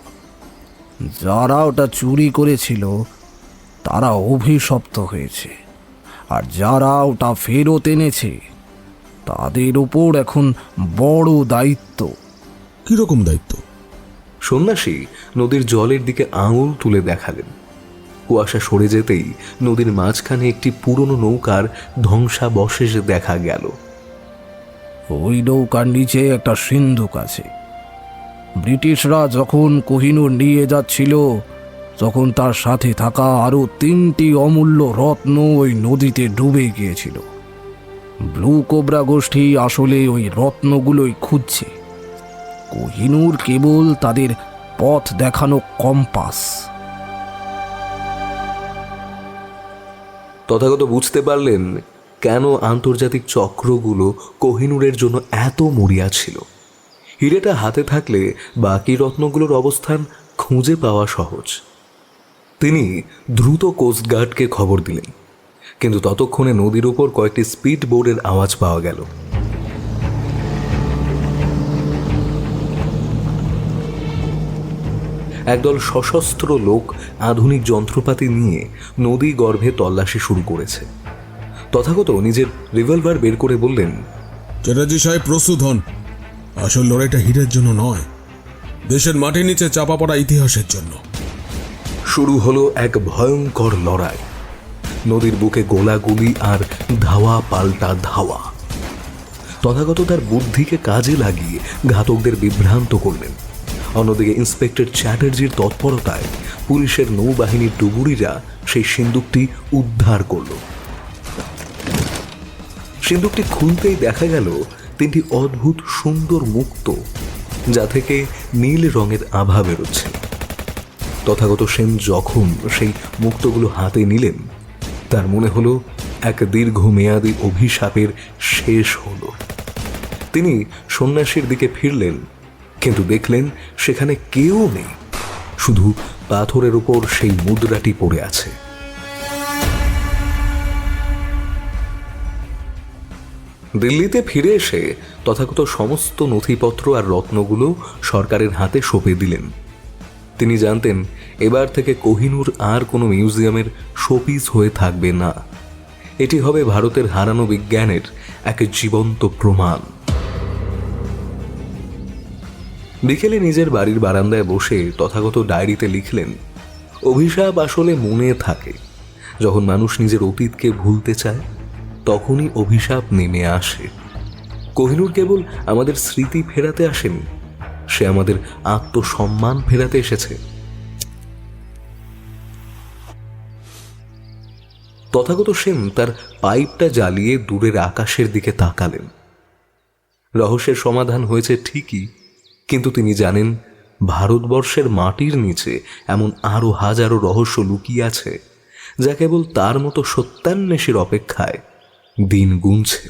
যারা ওটা চুরি করেছিল তারা অভিশপ্ত হয়েছে, আর যারা ওটা ফেরত এনেছে তাদের উপর এখন বড় দায়িত্ব। কিরকম দায়িত্ব? সন্ন্যাসী নদীর জলের দিকে আঙুল তুলে দেখালেন। কুয়াশা সরে যেতেই নদীর মাঝখানে একটি পুরনো নৌকার ধ্বংসাবশেষ দেখা গেল। ওই নৌকার নিচে একটা সিন্ধুক আছে। ব্রিটিশরা যখন কোহিনূর নিয়ে যাচ্ছিল তখন তার সাথে থাকা আরো 3টি অমূল্য রত্ন ওই নদীতে ডুবে গিয়েছিল। ব্লু কোবরা গোষ্ঠী আসলে ওই রত্নগুলোই খুঁজছে। কোহিনূর কেবল তাদের পথ দেখানো কম্পাস। তথাগত বুঝতে পারলেন কেন আন্তর্জাতিক চক্রগুলো কোহিনূরের জন্য এত মরিয়া ছিল। হিরেটা হাতে থাকলে বাকি রত্নগুলোর অবস্থান খুঁজে পাওয়া সহজ। তিনি দ্রুত কোস্টগার্ডকে খবর দিলেন, কিন্তু ততক্ষণে নদীর উপর কয়েকটি স্পিড বোর্ডের আওয়াজ পাওয়া গেল। একদল সশস্ত্র লোক আধুনিক যন্ত্রপাতি নিয়ে নদী গর্ভে তল্লাশি শুরু করেছে। তথাগত নিজের রিভলভার বের করে বললেন, চ্যাটার্জি সাহেব প্রস্তুত হন। আসল লড়াইটা হীরের জন্য নয়, দেশের মাটির নিচে চাপা পড়া ইতিহাসের জন্য। শুরু হলো এক ভয়ঙ্কর লড়াই। নদীর বুকে গোলাগুলি আর ধাওয়া পাল্টা ধাওয়া। তথাগত তার বুদ্ধিকে কাজে লাগিয়ে ঘাতকদের বিভ্রান্ত করলেন। অন্যদিকে ইন্সপেক্টর চ্যাটার্জির তৎপরতায় পুলিশের নৌবাহিনীর ডুবুরিরা সেই সিন্দুকটি উদ্ধার করল। সিন্দুকটি খুলতেই দেখা গেল 3টি অদ্ভুত সুন্দর মুক্ত, যা থেকে নীল রঙের আভা বেরোচ্ছে। তথাগত সেন যখন সেই মুক্তগুলো হাতে নিলেন, তার মনে হলো এক দীর্ঘমেয়াদী অভিশাপের শেষ হলো। তিনি সন্ন্যাসীর দিকে ফিরলেন, কিন্তু দেখলেন সেখানে কেউ নেই, শুধু পাথরের উপর সেই মুদ্রাটি পড়ে আছে। দিল্লিতে ফিরে এসে তথাগত সমস্ত নথিপত্র আর রত্নগুলো সরকারের হাতে সঁপে দিলেন। তিনি জানতেন এবার থেকে কোহিনূর আর কোনো মিউজিয়ামের শোপিস হয়ে থাকবে না। এটি হবে ভারতের হারানো বিজ্ঞানের এক জীবন্ত প্রমাণ। বিকেলে নিজের বাড়ির বারান্দায় বসে তথাগত ডায়েরিতে লিখলেন, অভিশাপ আসলে মনে থাকে। যখন মানুষ নিজের অতীতকে ভুলতে চায়, তখনই অভিশাপ নেমে আসে। কোহিনূর কেবল আমাদের স্মৃতি ফেরাতে আসেনি, সে আমাদের আত্মসম্মান ফেরাতে এসেছে। তথাগত সেন তার পাইপটা জ্বালিয়ে দূরের আকাশের দিকে তাকালেন। রহস্যের সমাধান হয়েছে ঠিকই, কিন্তু তিনি জানেন ভারতবর্ষের মাটির নিচে এমন আরো হাজারো রহস্য লুকিয়ে আছে, যা কেবল তার মতো সত্যান্বেষীর অপেক্ষায় দিন গুনছে।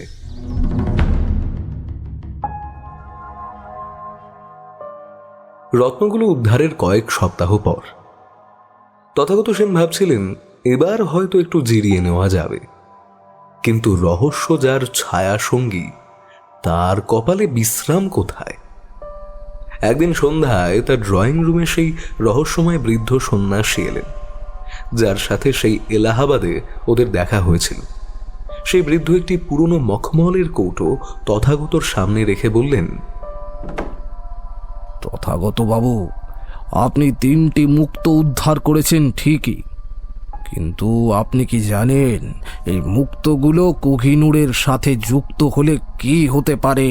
রত্নগুলো উদ্ধারের কয়েক সপ্তাহ পর তথাগত সেন ভাবছিলেন, এবার হয়তো একটু জিরিয়ে নেওয়া যাবে। কিন্তু রহস্য যার ছায়া সঙ্গী, তার কপালে বিশ্রাম কোথায়? একদিন সন্ধ্যায় তার ড্রয়িং রুমে সেই রহস্যময় বৃদ্ধ সন্ন্যাসী এলেন, যার সাথে সেই এলাহাবাদে ওদের দেখা হয়েছিল। সেই বৃদ্ধ একটি পুরনো মখমলের কৌটো তথাগতর সামনে রেখে বললেন, তথাগত বাবু, আপনি 3টি মুক্ত উদ্ধার করেছেন ঠিকই, কিন্তু আপনি কি জানেন এই মুক্তগুলো কোহিনূরের সাথে যুক্ত হলে কি হতে পারে?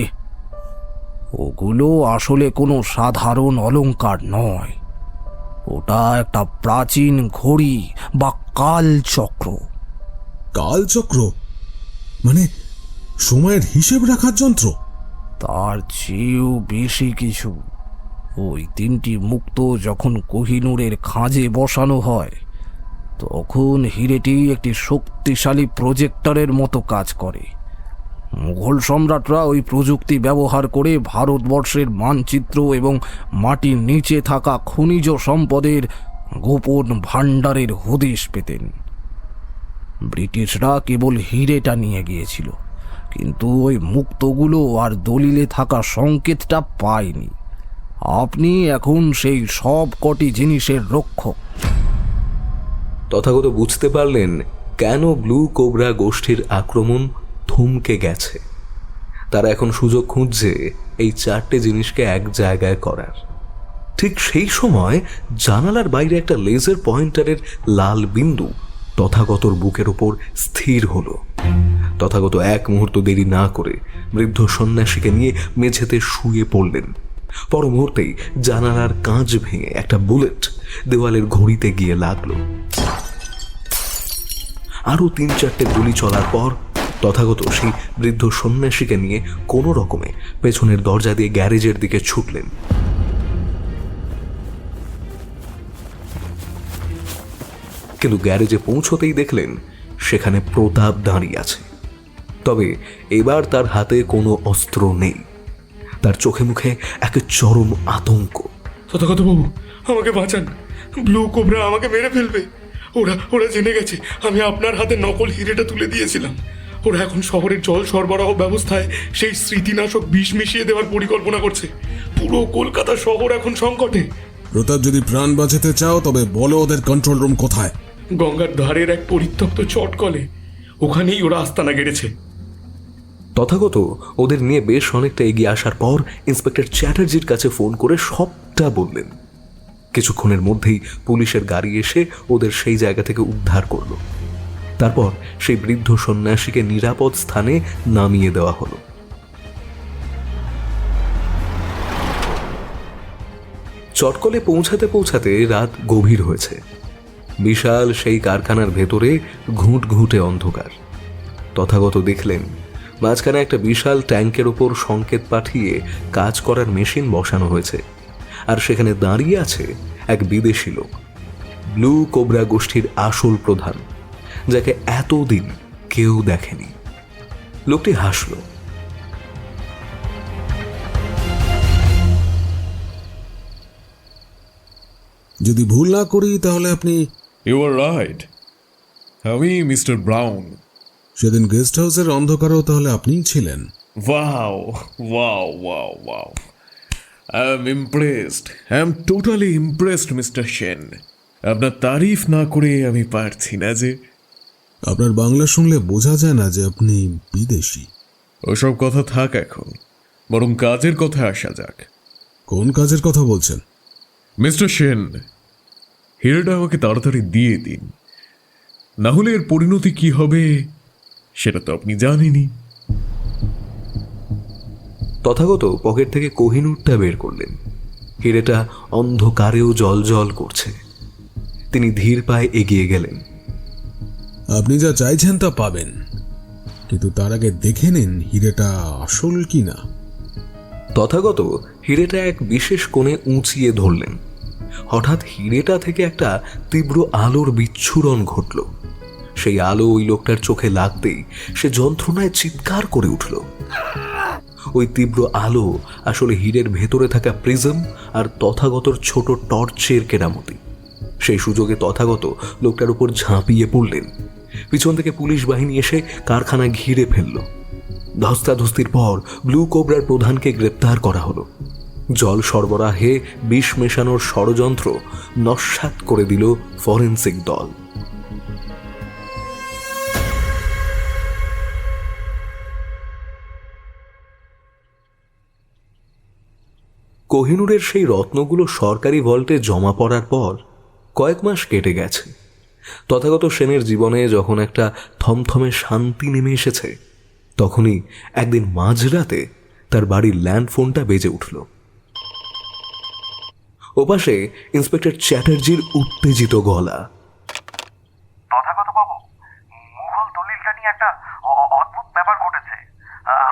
ওগুলো আসলে কোনো সাধারণ অলংকার নয়, ওটা একটা প্রাচীন ঘড়ি বা কালচক্র। কালচক্র মানে সময়ের হিসেব রাখার যন্ত্র? তার চেয়েও বেশি কিছু। ওই 3টি মুক্ত যখন কোহিনূরের খাঁজে বসানো হয়, তখন হিরেটি একটি শক্তিশালী প্রজেক্টরের মতো কাজ করে। মুঘল সম্রাটরা ওই প্রযুক্তি ব্যবহার করে ভারতবর্ষের মানচিত্র এবং মাটির নিচে থাকা খনিজ সম্পদের গোপন ভাণ্ডারের হদিশ পেতেন। ব্রিটিশরা কেবল হিরেটা নিয়ে গিয়েছিল, কিন্তু ওই মুক্তগুলো আর দলিলে থাকা সংকেতটা পায়নি। আপনি এখন সেই সব কটি জিনিসের রক্ষক। তথাগত বুঝতে পারলেন কেন ব্লু কোবরা গোষ্ঠীর আক্রমণ থমকে গেছে। তারা এখন সুযোগ খুঁজছে এই 4টে জিনিসকে এক জায়গায় করার। ঠিক সেই সময় জানালার বাইরে একটা লেজার পয়েন্টারের লাল বিন্দু তথাগতর বুকের উপর স্থির হলো। তথাগত এক মুহূর্ত দেরি না করে বৃদ্ধ সন্ন্যাসীকে নিয়ে মেঝেতে শুয়ে পড়লেন। পর মুহূর্তেই জানালার কাঁচ ভেঙে একটা বুলেট দেওয়ালের ঘড়িতে গিয়ে লাগলো। আরো 3-4টে গুলি চলার পর তথাগত সেই বৃদ্ধ সন্ন্যাসীকে নিয়ে কোনো রকমে পেছনের দরজা দিয়ে গ্যারেজের দিকে ছুটলেন। কিন্তু গ্যারেজে পৌঁছতেই দেখলেন সেখানে প্রতাপ দাঁড়িয়ে আছে। তবে এবার তার হাতে কোনো অস্ত্র নেই। তার চোখে মুখে এক চরম আতঙ্ক। তথাগত বাবু, আমাকে বাঁচান। ব্লু কোবরা আমাকে মেরে ফেলবে। ওরা জেনে গেছে আমি আপনার হাতে নকল হিরেটা তুলে দিয়েছিলাম। ওরা এখন শহরের জল সরবরাহ ব্যবস্থায় সেই স্মৃতিনাশক বিষ মিশিয়ে দেওয়ার পরিকল্পনা করছে। পুরো কলকাতা শহর এখন সংকটে। প্রতাপ, যদি প্রাণ বাঁচাতে চাও তবে বলো ওদের কন্ট্রোল রুম কোথায়। গঙ্গার ধারের এক পরিত্যক্ত চটকলে, ওখানেই ওরা আস্তানা গেড়েছে। তথাগত ওদের নিয়ে বেশ অনেকটা এগিয়ে আসার পর ইন্সপেক্টর চ্যাটার্জির কাছে ফোন করে সবটা বললেন। কিছুক্ষণের মধ্যেই পুলিশের গাড়ি এসে ওদের সেই জায়গা থেকে উদ্ধার করল। তারপর সেই বৃদ্ধ সন্ন্যাসীকে নিরাপদ স্থানে নামিয়ে দেওয়া হলো। চটকলে পৌঁছাতে পৌঁছাতে রাত গভীর হয়েছে। বিশাল সেই কারখানার ভেতরে ঘুঁট ঘুঁটে অন্ধকার। তথাগত দেখলেন মাঝখানে একটা বিশাল ট্যাঙ্কের ওপর সংকেত পাঠিয়ে কাজ করার মেশিন বসানো হয়েছে, আর সেখানে দাঁড়িয়ে আছে এক বিদেশি লোক, ব্লু কোবরা গোষ্ঠীর আসল প্রধান, যাকে এতদিন কেউ দেখেনি। লোকটি হাসল। যদি ভুল না করি তাহলে আপনি ইউ আর রাইট, আমি মিস্টার ব্রাউন। সেদিন গেস্ট হাউসের অন্ধকারেও তাহলে আপনিই ছিলেন। Wow wow wow wow, I am impressed, I am totally impressed mister Sen. আপনার তারিফ না করে আমি পারছি না যে। আপনার বাংলা শুনলে বোঝা যায় না যে আপনি বিদেশি। ওসব কথা থাক এখন, বরং কাজের কথা আসা যাক। কোন কাজের কথা বলছেন? মিস্টার সেন, হিরেটা আমাকে তাড়াতাড়ি দিয়ে দিন, না হলে এর পরিণতি কি হবে সেটা তো আপনি জানেনই। তথাগত পকেট থেকে কোহিনূরটা বের করলেন। হিরেটা অন্ধকারেও জল করছে। তিনি ধীর পায়ে এগিয়ে গেলেন। আপনি যা চাইছেন তা পাবেন, কিন্তু তার আগে দেখে নিন হিরেটা আসল কি না। তথাগত হিরেটা এক বিশেষ কোণে উঁচিয়ে ধরলেন। হঠাৎ হিরেটা থেকে একটা তীব্র আলোর বিচ্ছুরণ ঘটল। সেই আলো ওই লোকটার চোখে লাগতেই সে যন্ত্রণায় চিৎকার করে উঠল। ওই তীব্র আলো আসলে হীরের ভেতরে থাকা প্রিজম আর তথাগতর ছোট টর্চের কেরামতি। সেই সুযোগে তথাগত লোকটার উপর ঝাঁপিয়ে পড়লেন। পিছন থেকে পুলিশ বাহিনী এসে কারখানা ঘিরে ফেলল। ধস্তাধস্তির পর ব্লু কোবরার প্রধানকে গ্রেপ্তার করা হলো। জল সরবরাহে বিষ মেশানোর ষড়যন্ত্র নস্যাৎ করে দিল ফরেন্সিক দল। কোহিনূরের সেই রত্নগুলো সরকারি ভল্টে জমা পড়ার পর কয়েক মাস কেটে গেছে। তথাগত সেনের জীবনে যখন একটা থমথমে শান্তি নেমে এসেছে, তখনই একদিন মাঝরাতে তার বাড়ির ল্যান্ড ফোনটা বেজে উঠল। ওপাশে ইন্সপেক্টর চ্যাটার্জির উত্তেজিত গলা। তথাগত বাবু, মুঘল দলিলটা নিয়ে একটা অদ্ভুত ব্যাপার ঘটেছে।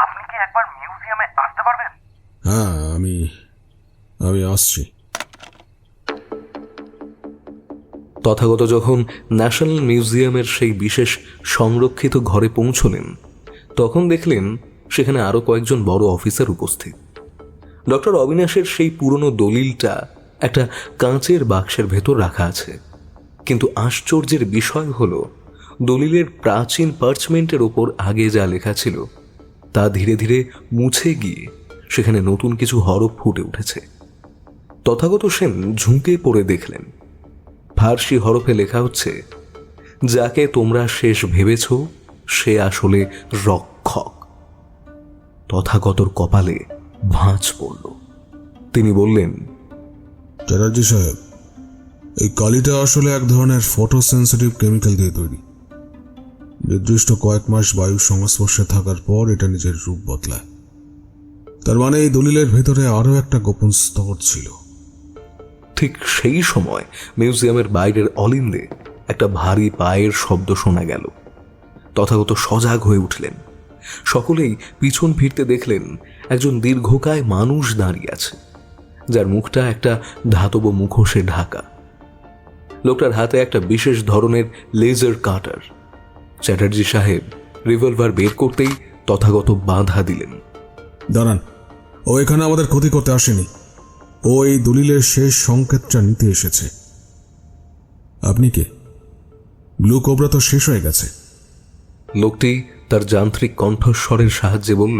আপনি কি একবার মিউজিয়ামে আসতে পারবেন? হ্যাঁ, আমি আসছি। তথাগত যখন ন্যাশনাল মিউজিয়ামের সেই বিশেষ সংরক্ষিত ঘরে পৌঁছলেন, তখন দেখলেন সেখানে আরো কয়েকজন বড় অফিসার উপস্থিত। ডক্টর অবিনাশের সেই পুরনো দলিলটা একটা কাঁচের বাক্সের ভেতর রাখা আছে, কিন্তু আশ্চর্যের বিষয় হলো দলিলের প্রাচীন পার্চমেন্টের ওপর আগে যা লেখা ছিল তা ধীরে ধীরে মুছে গিয়ে সেখানে নতুন কিছু হরফ ফুটে উঠেছে। তথাগত সেন ঝুঁকে পড়ে দেখলেন ফার্সি হরফে লেখা হচ্ছে, যাকে তোমরা শেষ ভেবেছ সে আসলে রক্ষক। তথাগতর কপালে ভাঁজ পড়ল। তিনি বললেন, চ্যাটার্জি সাহেব, এই কালিটা আসলে এক ধরনের ফটো সেন্সিটিভ কেমিক্যাল দিয়ে তৈরি। নির্দিষ্ট কয়েক মাস বায়ুর সংস্পর্শে থাকার পর এটা নিজের রূপ বদলায়। তার মানে এই দলিলের ভেতরে আরো একটা গোপন স্তর ছিল। ঠিক সেই সময় মিউজিয়ামের বাইরের অলিন্দে একটা ভারী পায়ের শব্দ শোনা গেল। তথাগত সজাগ হয়ে উঠলেন। সকলেই পিছন ফিরতে দেখলেন একজন দীর্ঘকায় মানুষ দাঁড়িয়ে আছে, যার মুখটা একটা ধাতব মুখোশে ঢাকা। লোকটার হাতে একটা বিশেষ ধরনের লেজার কাটার। চ্যাটার্জি সাহেব রিভলভার বের করতেই তথাগত বাধা দিলেন। দাঁড়ান, ও এখানে আমাদের ক্ষতি করতে আসেনি। ও এই দলিলের শেষ সংকেতটা নিতে এসেছে। আপনি কে? ব্লু কোবরা তো শেষ হয়ে গেছে। লোকটি তার যান্ত্রিক কণ্ঠস্বরের সাহায্যে বলল,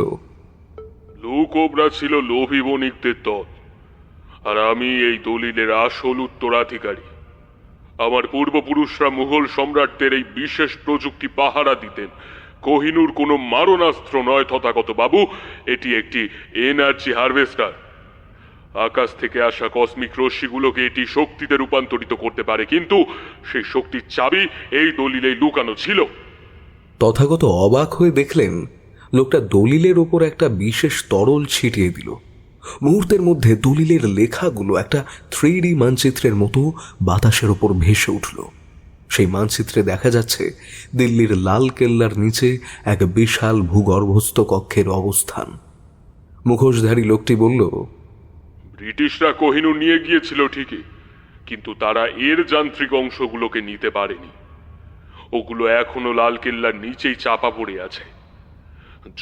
ব্লু কোবরা ছিল লোভী বণিকদের দল। আর আমি এই দলিলের আসল উত্তরাধিকারী। আমার পূর্বপুরুষরা মুঘল সম্রাটদের এই বিশেষ প্রযুক্তি পাহারা দিতেন। কোহিনূর কোনো মারণাস্ত্র নয় তথাগত বাবু, এটি একটি এনার্জি হারভেস্টার। আকাশ থেকে আসা কসমিক রশ্মিগুলোকে এটি শক্তিতে রূপান্তরিত করতে পারে, কিন্তু সেই শক্তির চাবি এই দলিলেই লুকানো ছিল। তথাগত অবাক হয়ে দেখলেন লোকটা দলিলের ওপর একটা বিশেষ তরল ছিটিয়ে দিল। মুহূর্তের মধ্যে দলিলের লেখাগুলো একটা 3D মানচিত্রের মতো বাতাসের ওপর ভেসে উঠল। সেই মানচিত্রে দেখা যাচ্ছে দিল্লির লাল কেল্লার নিচে এক বিশাল ভূগর্ভস্থ কক্ষের অবস্থান। মুখোশধারী লোকটি বলল, ব্রিটিশরা কোহিনূর নিয়ে গিয়েছিল ঠিকই, কিন্তু তারা এর যান্ত্রিক অংশগুলোকে নিতে পারেনি। ওগুলো এখনো লাল কেল্লার নিচেই চাপা পড়ে আছে।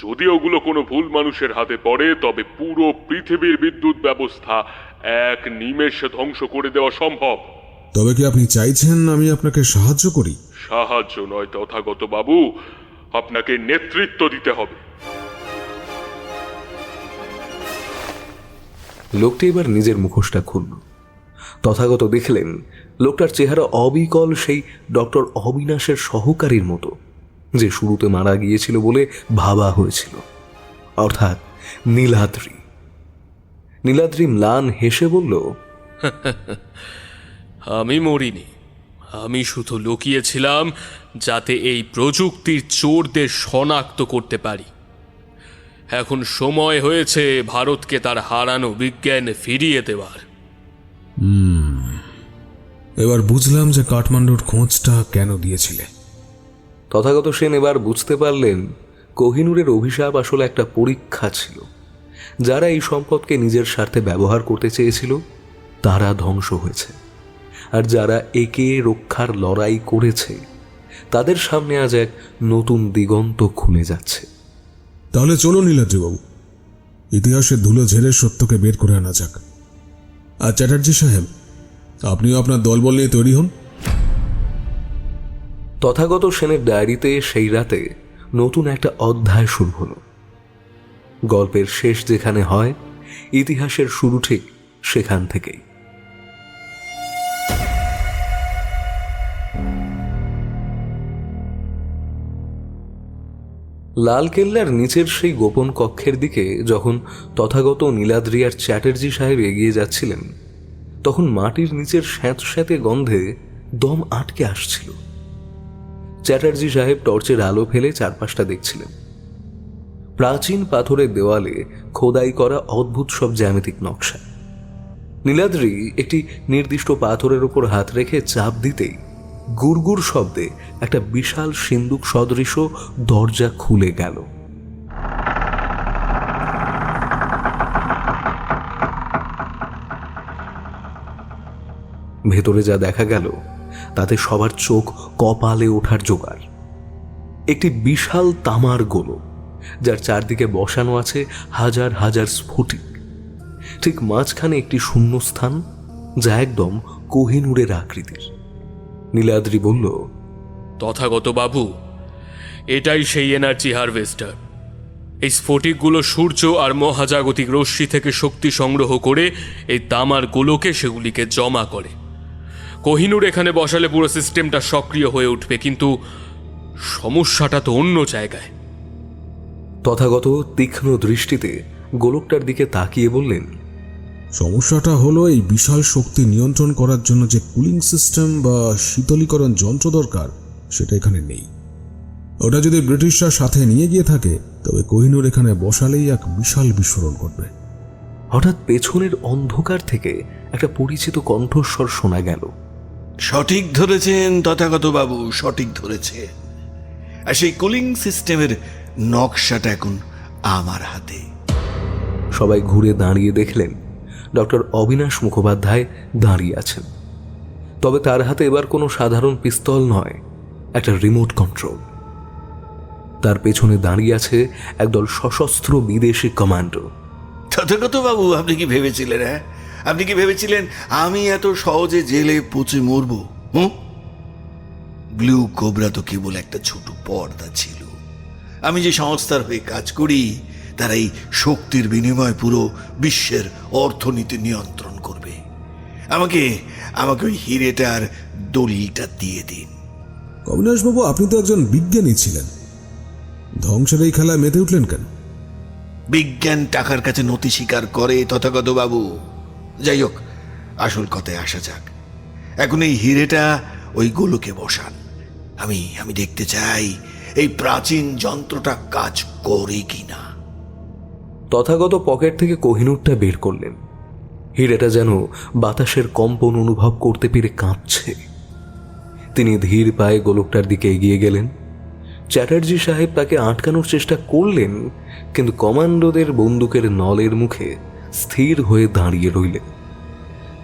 যদি ওগুলো কোনো ভুল মানুষের হাতে পড়ে, তবে পুরো পৃথিবীর বিদ্যুৎ ব্যবস্থা এক নিমেষে ধ্বংস করে দেওয়া সম্ভব। তবে কি আপনি চাইছেন আমি আপনাকে সাহায্য করি? সাহায্য নয় তথাগত বাবু, আপনাকে নেতৃত্ব দিতে হবে। লোকটি এবার নিজের মুখোশটা খুলল। তথাগত দেখলেন লোকটার চেহারা অবিকল সেই ডক্টর অবিনাশের সহকারীর মতো, যে শুরুতে মারা গিয়েছিল বলে ভাবা হয়েছিল, অর্থাৎ নীলাদ্রি। নীলাদ্রি ম্লান হেসে বলল, আমি মরিনি, আমি শুধু লুকিয়েছিলাম যাতে এই প্রযুক্তির চোরদের শনাক্ত করতে পারি। এখন সময় হয়েছে ভারতকে তার হারানো বিজ্ঞান ফিরিয়ে দেওয়ার। এবার বুঝলাম যে কাঠমান্ডুর খোঁজটা কেন দিয়েছিলে। তথাগত সেন এবার বুঝতে পারলেন কোহিনূরের অভিশাপ আসলে একটা পরীক্ষা ছিল। যারা এই সম্পদকে নিজের স্বার্থে ব্যবহার করতে চেয়েছিল তারা ধ্বংস হয়েছে, আর যারা একে রক্ষার লড়াই করেছে তাদের সামনে আজ এক নতুন দিগন্ত খুলে যাচ্ছে। তাহলে চলো নীলাদ্রিবাবু, ইতিহাসের ধুলো ঝেড়ে সত্যকে বের করে আনা যাক। আর চ্যাটার্জি সাহেব, আপনিও আপনার দলবল নিয়ে তৈরি হন। তথাগত সেনের ডায়েরিতে সেই রাতে নতুন একটা অধ্যায় শুরু হলো। গল্পের শেষ যেখানে হয়, ইতিহাসের শুরু ঠিক সেখান থেকেই। লালকেল্লার নিচের সেই গোপন কক্ষের দিকে যখন তথাগত, নীলাদ্রি আর চ্যাটার্জি সাহেব এগিয়ে যাচ্ছিলেন, তখন মাটির নিচের স্যাঁতস্যাঁতে গন্ধে দম আটকে আসছিল। চ্যাটার্জি সাহেব টর্চের আলো ফেলে চারপাশটা দেখছিলেন। প্রাচীন পাথরের দেওয়ালে খোদাই করা অদ্ভুত সব জ্যামিতিক নকশা। নীলাদ্রি একটি নির্দিষ্ট পাথরের উপর হাত রেখে চাপ দিতেই গুড়গুড় শব্দে একটা বিশাল সিন্দুক সদৃশ দরজা খুলে গেল। ভেতরে যা দেখা গেল তাতে সবার চোখ কপালে ওঠার জোগাড়। একটি বিশাল তামার গোলক, যার চারদিকে বসানো আছে হাজার হাজার স্ফটিক। ঠিক মাঝখানে একটি শূন্যস্থান, যা একদম কোহিনূরের আকৃতির। নীলাদ্রি বলল, তথাগত বাবু, এটাই সেই এনার্জি হারভেস্টার। এই স্ফটিকগুলো সূর্য আর মহাজাগতিক রশ্মি থেকে শক্তি সংগ্রহ করে এই তামার গোলকে সেগুলিকে জমা করে। কোহিনূর এখানে বসালে পুরো সিস্টেমটা সক্রিয় হয়ে উঠবে, কিন্তু সমস্যাটা তো অন্য জায়গায়। তথাগত তীক্ষ্ণ দৃষ্টিতে গোলকটার দিকে তাকিয়ে বললেন, সমস্যাটা হলো এই বিশাল শক্তি নিয়ন্ত্রণ করার জন্য যে কুলিং সিস্টেম বা শীতলীকরণ যন্ত্র দরকার, সেটা এখানে নেই। ওটা যদি ব্রিটিশরা সাথে নিয়ে গিয়ে থাকে, তবে কোহিনূর এখানে বসালেই এক বিশাল বিস্ফোরণ ঘটবে। হঠাৎ পেছনের অন্ধকার থেকে একটা পরিচিত কণ্ঠস্বর শোনা গেল, সঠিক ধরেছেন তথাগত বাবু, সঠিক ধরেছেন। আর সেই কুলিং সিস্টেমের নকশাটা এখন আমার হাতে। সবাই ঘুরে দাঁড়িয়ে দেখলেন ডক্টর অবিনাশ মুখোপাধ্যায় দাঁড়িয়ে আছেন। তবে তার হাতে এবার কোনো সাধারণ পিস্তল নয়, একটা রিমোট কন্ট্রোল। তার পেছনে দাঁড়িয়ে আছে একদল সশস্ত্র বিদেশি কমান্ডো। তথাগত বাবু, আপনি কি ভেবেছিলেন, হ্যাঁ, আপনি কি ভেবেছিলেন আমি এত সহজে জেলে পচে মরব? ব্লু কোবরা তো কেবল একটা ছোট পর্দা ছিল। আমি যে সংস্থার হয়ে কাজ করি, তারা এই শক্তির বিনিময়ে পুরো বিশ্বের অর্থনীতি নিয়ন্ত্রণ করবে। আমাকে আমাকে ওই হিরেটার দলিলটা দিয়ে দিন। অবিনাশবাবু, আপনি তো একজন বিজ্ঞানী ছিলেন, ধ্বংসের এই খেলায় মেতে উঠলেন কেন? বিজ্ঞান টাকার কাছে নতি স্বীকার করে তথাগত বাবু। যাই হোক, আসল কথায় আসা যাক। এখন এই হিরেটা ওই গোলকে বসান। আমি আমি দেখতে চাই এই প্রাচীন যন্ত্রটা কাজ করে কিনা। তথাগত পকেট থেকে কোহিনূরটা বের করলেন। হিরেটা যেন বাতাসের কম্পন অনুভব করতে পেরে কাঁপছে। তিনি ধীর পায়ে গোলকটার দিকে এগিয়ে গেলেন। চ্যাটার্জি সাহেব তাকে আটকানোর চেষ্টা করলেন, কিন্তু কমান্ডোদের বন্দুকের নলের মুখে স্থির হয়ে দাঁড়িয়ে রইলেন।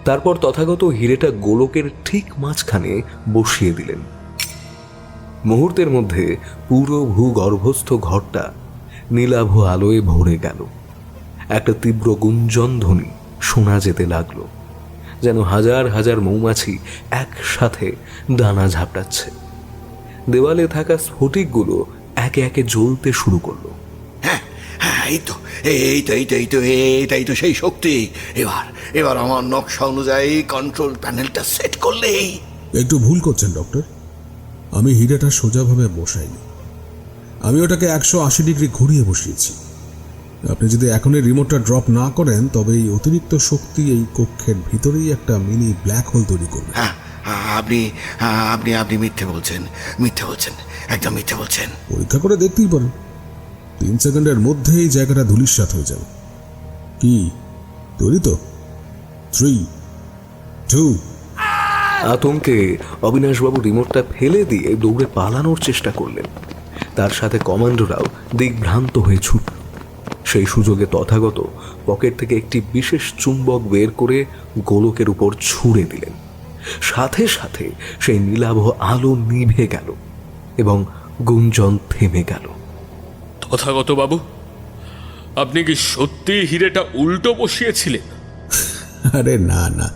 তারপর তথাগত হিরেটা গোলকের ঠিক মাঝখানে বসিয়ে দিলেন। মুহূর্তের মধ্যে পুরো ভূগর্ভস্থ ঘরটা নীলাভ আলোয় ভরে গেল। একটা তীব্র গুঞ্জন ধ্বনি শোনা যেতে লাগলো, যেন হাজার হাজার মৌমাছি একসাথে দানা ঝাপটাচ্ছে। দেওয়ালে থাকা স্ফটিকগুলো একে একে জ্বলতে শুরু করলো। হ্যাঁ হ্যাঁ, এটাই তো সেই শক্তি। এবার এবার আমার নকশা অনুযায়ী কন্ট্রোল প্যানেলটা সেট করলেই। একটু ভুল করছেন ডক্টর, আমি হিরেটা সোজাভাবে বসাইনি, আমি ওটাকে 180 ডিগ্রি ঘুরিয়ে বসিয়েছি। আপনি যদি এখনই রিমোটটা ড্রপ না করেন, তবে এই অতিরিক্ত শক্তি এই কক্ষের ভিতরেই একটা মিনি ব্ল্যাক হোল তৈরি করবে। হ্যাঁ, আপনি আপনি আপনি মিথ্যে বলছেন, একদম মিথ্যে বলছেন। পরীক্ষা করে দেখতেই পারেন, 3 সেকেন্ডের মধ্যেই জায়গাটা ধূলিসাৎ হয়ে যাবে। কি তৈরি তো? 3, 2। আতঙ্কে অবিনাশবাবু রিমোটটা ফেলে দিয়ে দৌড়ে পালানোর চেষ্টা করলেন। তার সাথে কমান্ডোরাও দিকভ্রান্ত হয়ে ছুটল। সেই সুযোগে তথাগত পকেট থেকে একটি বিশেষ চুম্বক বের করে গোলকের উপর ছুঁড়ে দিলেন। সাথে সাথে সেই নীলাভ আলো নিভে গেল এবং গুঞ্জন থেমে গেল। তথাগত বাবু, আপনি কি সত্যি হিরেটা উল্টো বসিয়েছিলেন? আরে না না,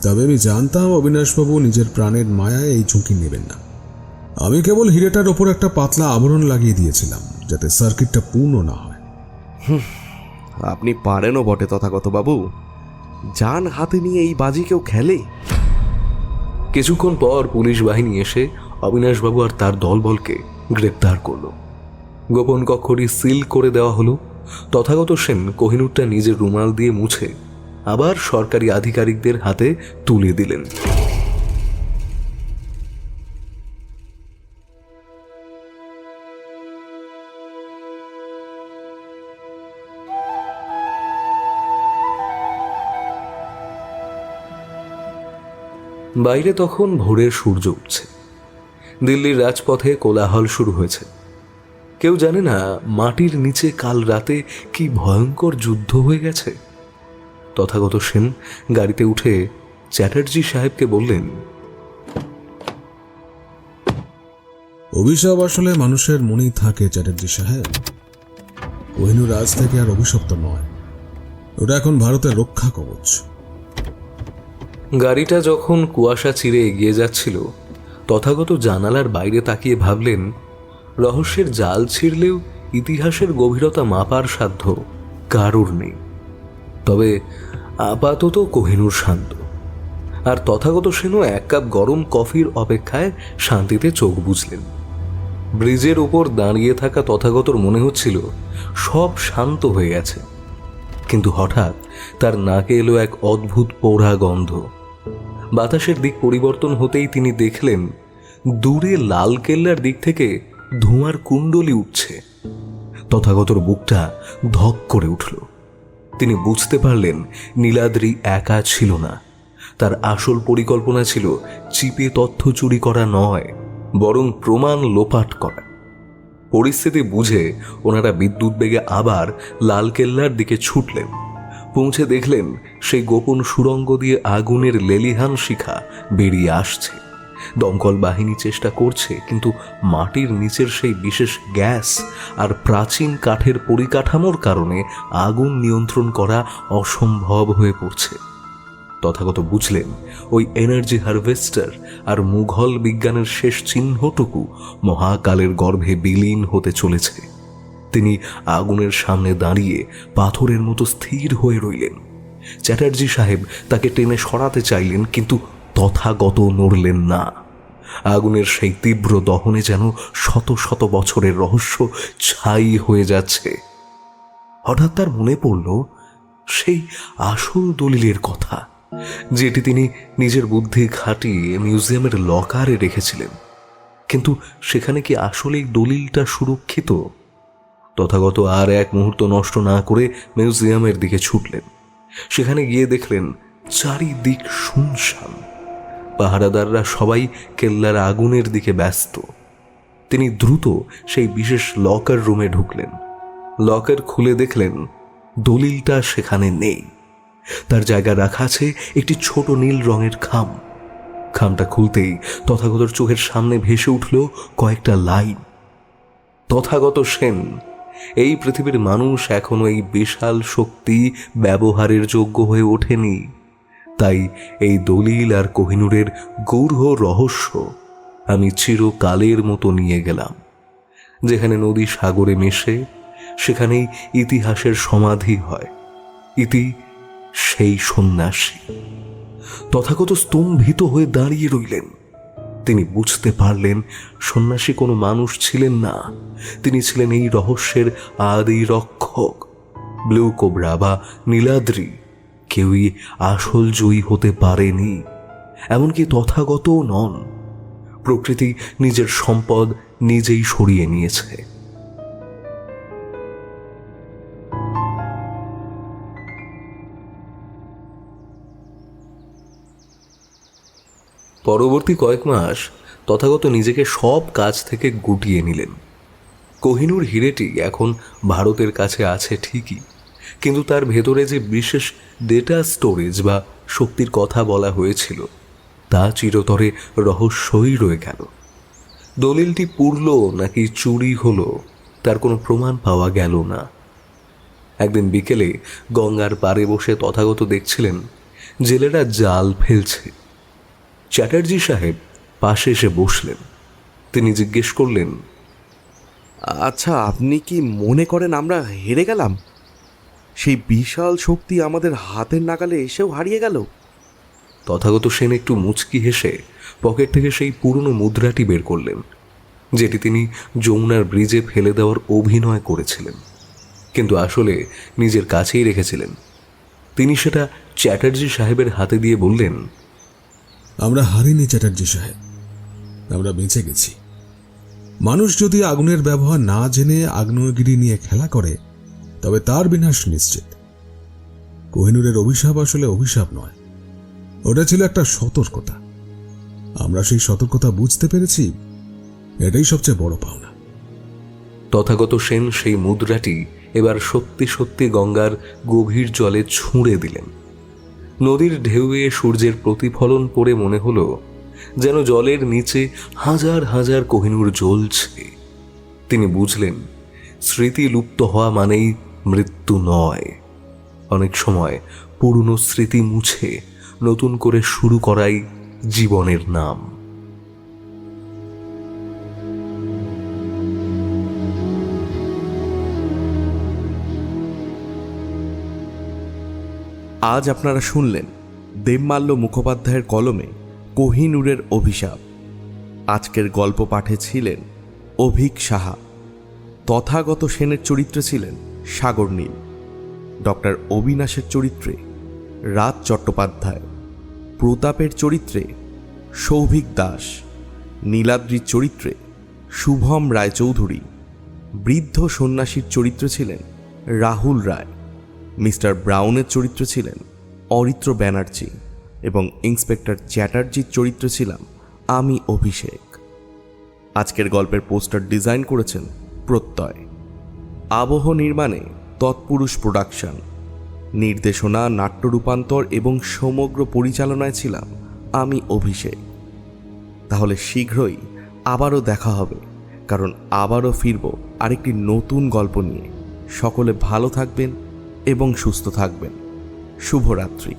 তবে আমি জানতাম অবিনাশবাবু নিজের প্রাণের মায়ায় এই ঝুঁকি নেবেন না। আমি কেবল হিরেটার ওপর একটা পাতলা আবরণ লাগিয়ে দিয়েছিলাম, যাতে সার্কিটটা পূর্ণ না হয়। আপনি পারেনও বটে তথাগত বাবু, জান হাতে নিয়ে এই বাজি কেউ খেলে? কিছুক্ষণ পর পুলিশ বাহিনী এসে অবিনাশবাবু আর তার দলবলকে গ্রেপ্তার করল। গোপন কক্ষটি সিল করে দেওয়া হলো। তথাগত সেন কোহিনূরটা নিজের রুমাল দিয়ে মুছে আবার সরকারি আধিকারিকদের হাতে তুলে দিলেন। বাইরে তখন ভোরের সূর্য উঠছে। দিল্লির রাজপথে কোলাহল শুরু হয়েছে। কেউ জানে না মাটির নিচে কাল রাতে কি ভয়ঙ্কর যুদ্ধ হয়ে গেছে। তথাগত সেন গাড়িতে উঠে চ্যাটার্জি সাহেবকে বললেন, অভিশাপ আসলে মানুষের মনেই থাকে চ্যাটার্জি সাহেব। কোহিনূর আজ থেকে আর অভিশপ্ত নয়, ওটা এখন ভারতের রক্ষা কবচ। গাড়িটা যখন কুয়াশা চিরে এগিয়ে যাচ্ছিল, তথাগত জানালার বাইরে তাকিয়ে ভাবলেন, রহস্যের জাল ছিঁড়লেও ইতিহাসের গভীরতা মাপার সাধ্য কারুর নেই। তবে আপাতত কোহিনূর শান্ত, আর তথাগত সেনও 1 কাপ গরম কফির অপেক্ষায় শান্তিতে চোখ বুজলেন। ব্রিজের উপর দাঁড়িয়ে থাকা তথাগতর মনে হচ্ছিল সব শান্ত হয়ে গেছে, কিন্তু হঠাৎ তার নাকে এলো এক অদ্ভুত পোড়া গন্ধ। বাতাসের দিক পরিবর্তন হতেই তিনি দেখলেন দূরে লালকেল্লার দিক থেকে ধোঁয়ার কুণ্ডলি উঠছে। তথাগতর বুকটা ধক করে উঠল। তিনি বুঝতে পারলেন নীলাদ্রি একা ছিল না। তার আসল পরিকল্পনা ছিল চিপে তথ্য চুরি করা নয়, বরং প্রমাণ লোপাট করা। পরিস্থিতি বুঝে ওনারা বিদ্যুৎ বেগে আবার লালকেল্লার দিকে ছুটলেন। পৌঁছে দেখলেন সেই গোপন সুড়ঙ্গ দিয়ে আগুনের লেলিহান শিখা বেরিয়ে আসছে। দমকল বাহিনী চেষ্টা করছে, কিন্তু মাটির নিচের সেই বিশেষ গ্যাস আর প্রাচীন কাঠের পরিকাঠামোর কারণে আগুন নিয়ন্ত্রণ করা অসম্ভব হয়ে পড়ছে। তথাগত বুঝলেন ওই এনার্জি হারভেস্টার আর মুঘল বিজ্ঞানের শেষ চিহ্নটুকু মহাকালের গর্ভে বিলীন হতে চলেছে। তিনি আগুনের সামনে দাঁড়িয়ে পাথরের মতো স্থির হয়ে রইলেন। চ্যাটার্জি সাহেব তাকে টেনে সরাতে চাইলেন, কিন্তু তথাগত নড়লেন না। আগুনের সেই তীব্র দহনে যেন শত শত বছরের রহস্য ছাই হয়ে যাচ্ছে। হঠাৎ তার মনে পড়ল সেই আসল দলিলের কথা, যেটি তিনি নিজের বুদ্ধি খাটিয়ে মিউজিয়ামের লকারে রেখেছিলেন। কিন্তু সেখানে কি আসলে দলিলটা সুরক্ষিত? তথাগত আর এক মুহূর্ত নষ্ট না করে মিউজিয়ামের দিকে ছুটলেন। সেখানে গিয়ে দেখলেন চারিদিক শুনশান। পাহারাদাররা সবাই কেল্লার আগুনের দিকে ব্যস্ত। তিনি দ্রুত সেই বিশেষ লকার রুমে ঢুকলেন। লকার খুলে দেখলেন দলিলটা সেখানে নেই। তার জায়গায় রাখা আছে একটি ছোট নীল রঙের খাম। খামটা খুলতেই তথাগতর চোখের সামনে ভেসে উঠল কয়েকটা লাইন। তথাগত সেন, এই পৃথিবীর মানুষ এখনো এই বিশাল শক্তি ব্যবহারের যোগ্য হয়ে ওঠেনি। তাই এই দলিল আর কোহিনূরের গূঢ় রহস্য আমি চিরকালের মতো নিয়ে গেলাম। যেখানে নদী সাগরে মেশে, সেখানেই ইতিহাসের সমাধি হয়। ইতি সেই সন্ন্যাসী। তথাগত স্তম্ভিত হয়ে দাঁড়িয়ে রইলেন। তিনি বুঝতে পারলেন সন্ন্যাসী কোনো মানুষ ছিলেন না, তিনি ছিলেন এই রহস্যের আদি রক্ষক। ব্লু কোবরা বা নীলাদ্রি কেউই আসল জয়ী হতে পারেনি, এমনকি তথাগতও নন। প্রকৃতি নিজের সম্পদ নিজেই সরিয়ে নিয়েছে। পরবর্তী কয়েক মাস তথাগত নিজেকে সব কাজ থেকে গুটিয়ে নিলেন। কোহিনূর হিরেটি এখন ভারতের কাছে আছে ঠিকই, কিন্তু তার ভেতরে যে বিশেষ ডেটা স্টোরেজ বা শক্তির কথা বলা হয়েছিল তা চিরতরে রহস্যই রয়ে গেল। দলিলটি পুড়ল নাকি চুরি হলো তার কোনো প্রমাণ পাওয়া গেল না। একদিন বিকেলে গঙ্গার পাড়ে বসে তথাগত দেখছিলেন জেলেরা জাল ফেলছে। চ্যাটার্জি সাহেব পাশে এসে বসলেন। তিনি জিজ্ঞেস করলেন, আচ্ছা, আপনি কি মনে করেন আমরা হেরে গেলাম? সেই বিশাল শক্তি আমাদের হাতের নাগালে এসেও হারিয়ে গেল? তথাগত সেন একটু মুচকি হেসে পকেট থেকে সেই পুরনো মুদ্রাটি বের করলেন, যেটি তিনি যমুনার ব্রিজে ফেলে দেওয়ার অভিনয় করেছিলেন, কিন্তু আসলে নিজের কাছেই রেখেছিলেন। তিনি সেটা চ্যাটার্জি সাহেবের হাতে দিয়ে বললেন, আমরা হারিনি চ্যাটার্জি সাহেব, আমরা বেঁচে গেছি। মানুষ যদি আগুনের ব্যবহার না জেনে আগ্নেয়গিরি নিয়ে খেলা করে তবে তার বিনাশ নিশ্চিত। কোহিনূরের অভিশাপ আসলে অভিশাপ নয়, ওটা ছিল একটা সতর্কতা। আমরা সেই সতর্কতা বুঝতে পেরেছি, এটাই সবচেয়ে বড় পাওনা। তথাগত সেন সেই মুদ্রাটি এবার সত্যি সত্যি গঙ্গার গভীর জলে ছুঁড়ে দিলেন। নদীর ঢেউয়ে সূর্যের প্রতিফলন পড়ে মনে হলো যেন জলের নিচে হাজার হাজার কোহিনূর জ্বলছে। তিনি বুঝলেন স্মৃতি লুপ্ত হওয়া মানেই মৃত্যু নয়। অনেক সময় পুরনো স্মৃতি মুছে নতুন করে শুরু করাই জীবনের নাম। আজ আপনারা শুনলেন দেবমাল্য মুখোপাধ্যায়ের কলমে কোহিনূরের অভিশাপ। আজকের গল্প পাঠে ছিলেন অভিক সাহা। তথাগত সেনের চরিত্রে ছিলেন সাগর নীল। ডক্টর অবিনাশের চরিত্রে রাজ চট্টোপাধ্যায়। প্রতাপের চরিত্রে সৌভিক দাস। নীলাদ্রির চরিত্রে শুভম রায়চৌধুরী। বৃদ্ধ সন্ন্যাসীর চরিত্রে ছিলেন রাহুল রায়। মিস্টার ব্রাউনের চরিত্রে ছিলেন অরিত্র ব্যানার্জি এবং ইন্সপেক্টর চ্যাটার্জির চরিত্রে ছিলাম আমি অভিষেক। আজকের গল্পের পোস্টার ডিজাইন করেছেন প্রত্যয়। আবহ নির্মাণে তৎপুরুষ প্রোডাকশন। নির্দেশনা, নাট্য রূপান্তর এবং সমগ্র পরিচালনায় ছিলাম আমি অভিষেক। তাহলে শীঘ্রই আবারও দেখা হবে, কারণ আবারও ফিরব আরেকটি নতুন গল্প নিয়ে। সকলে ভালো থাকবেন এবং সুস্থ থাকবেন। শুভরাত্রি।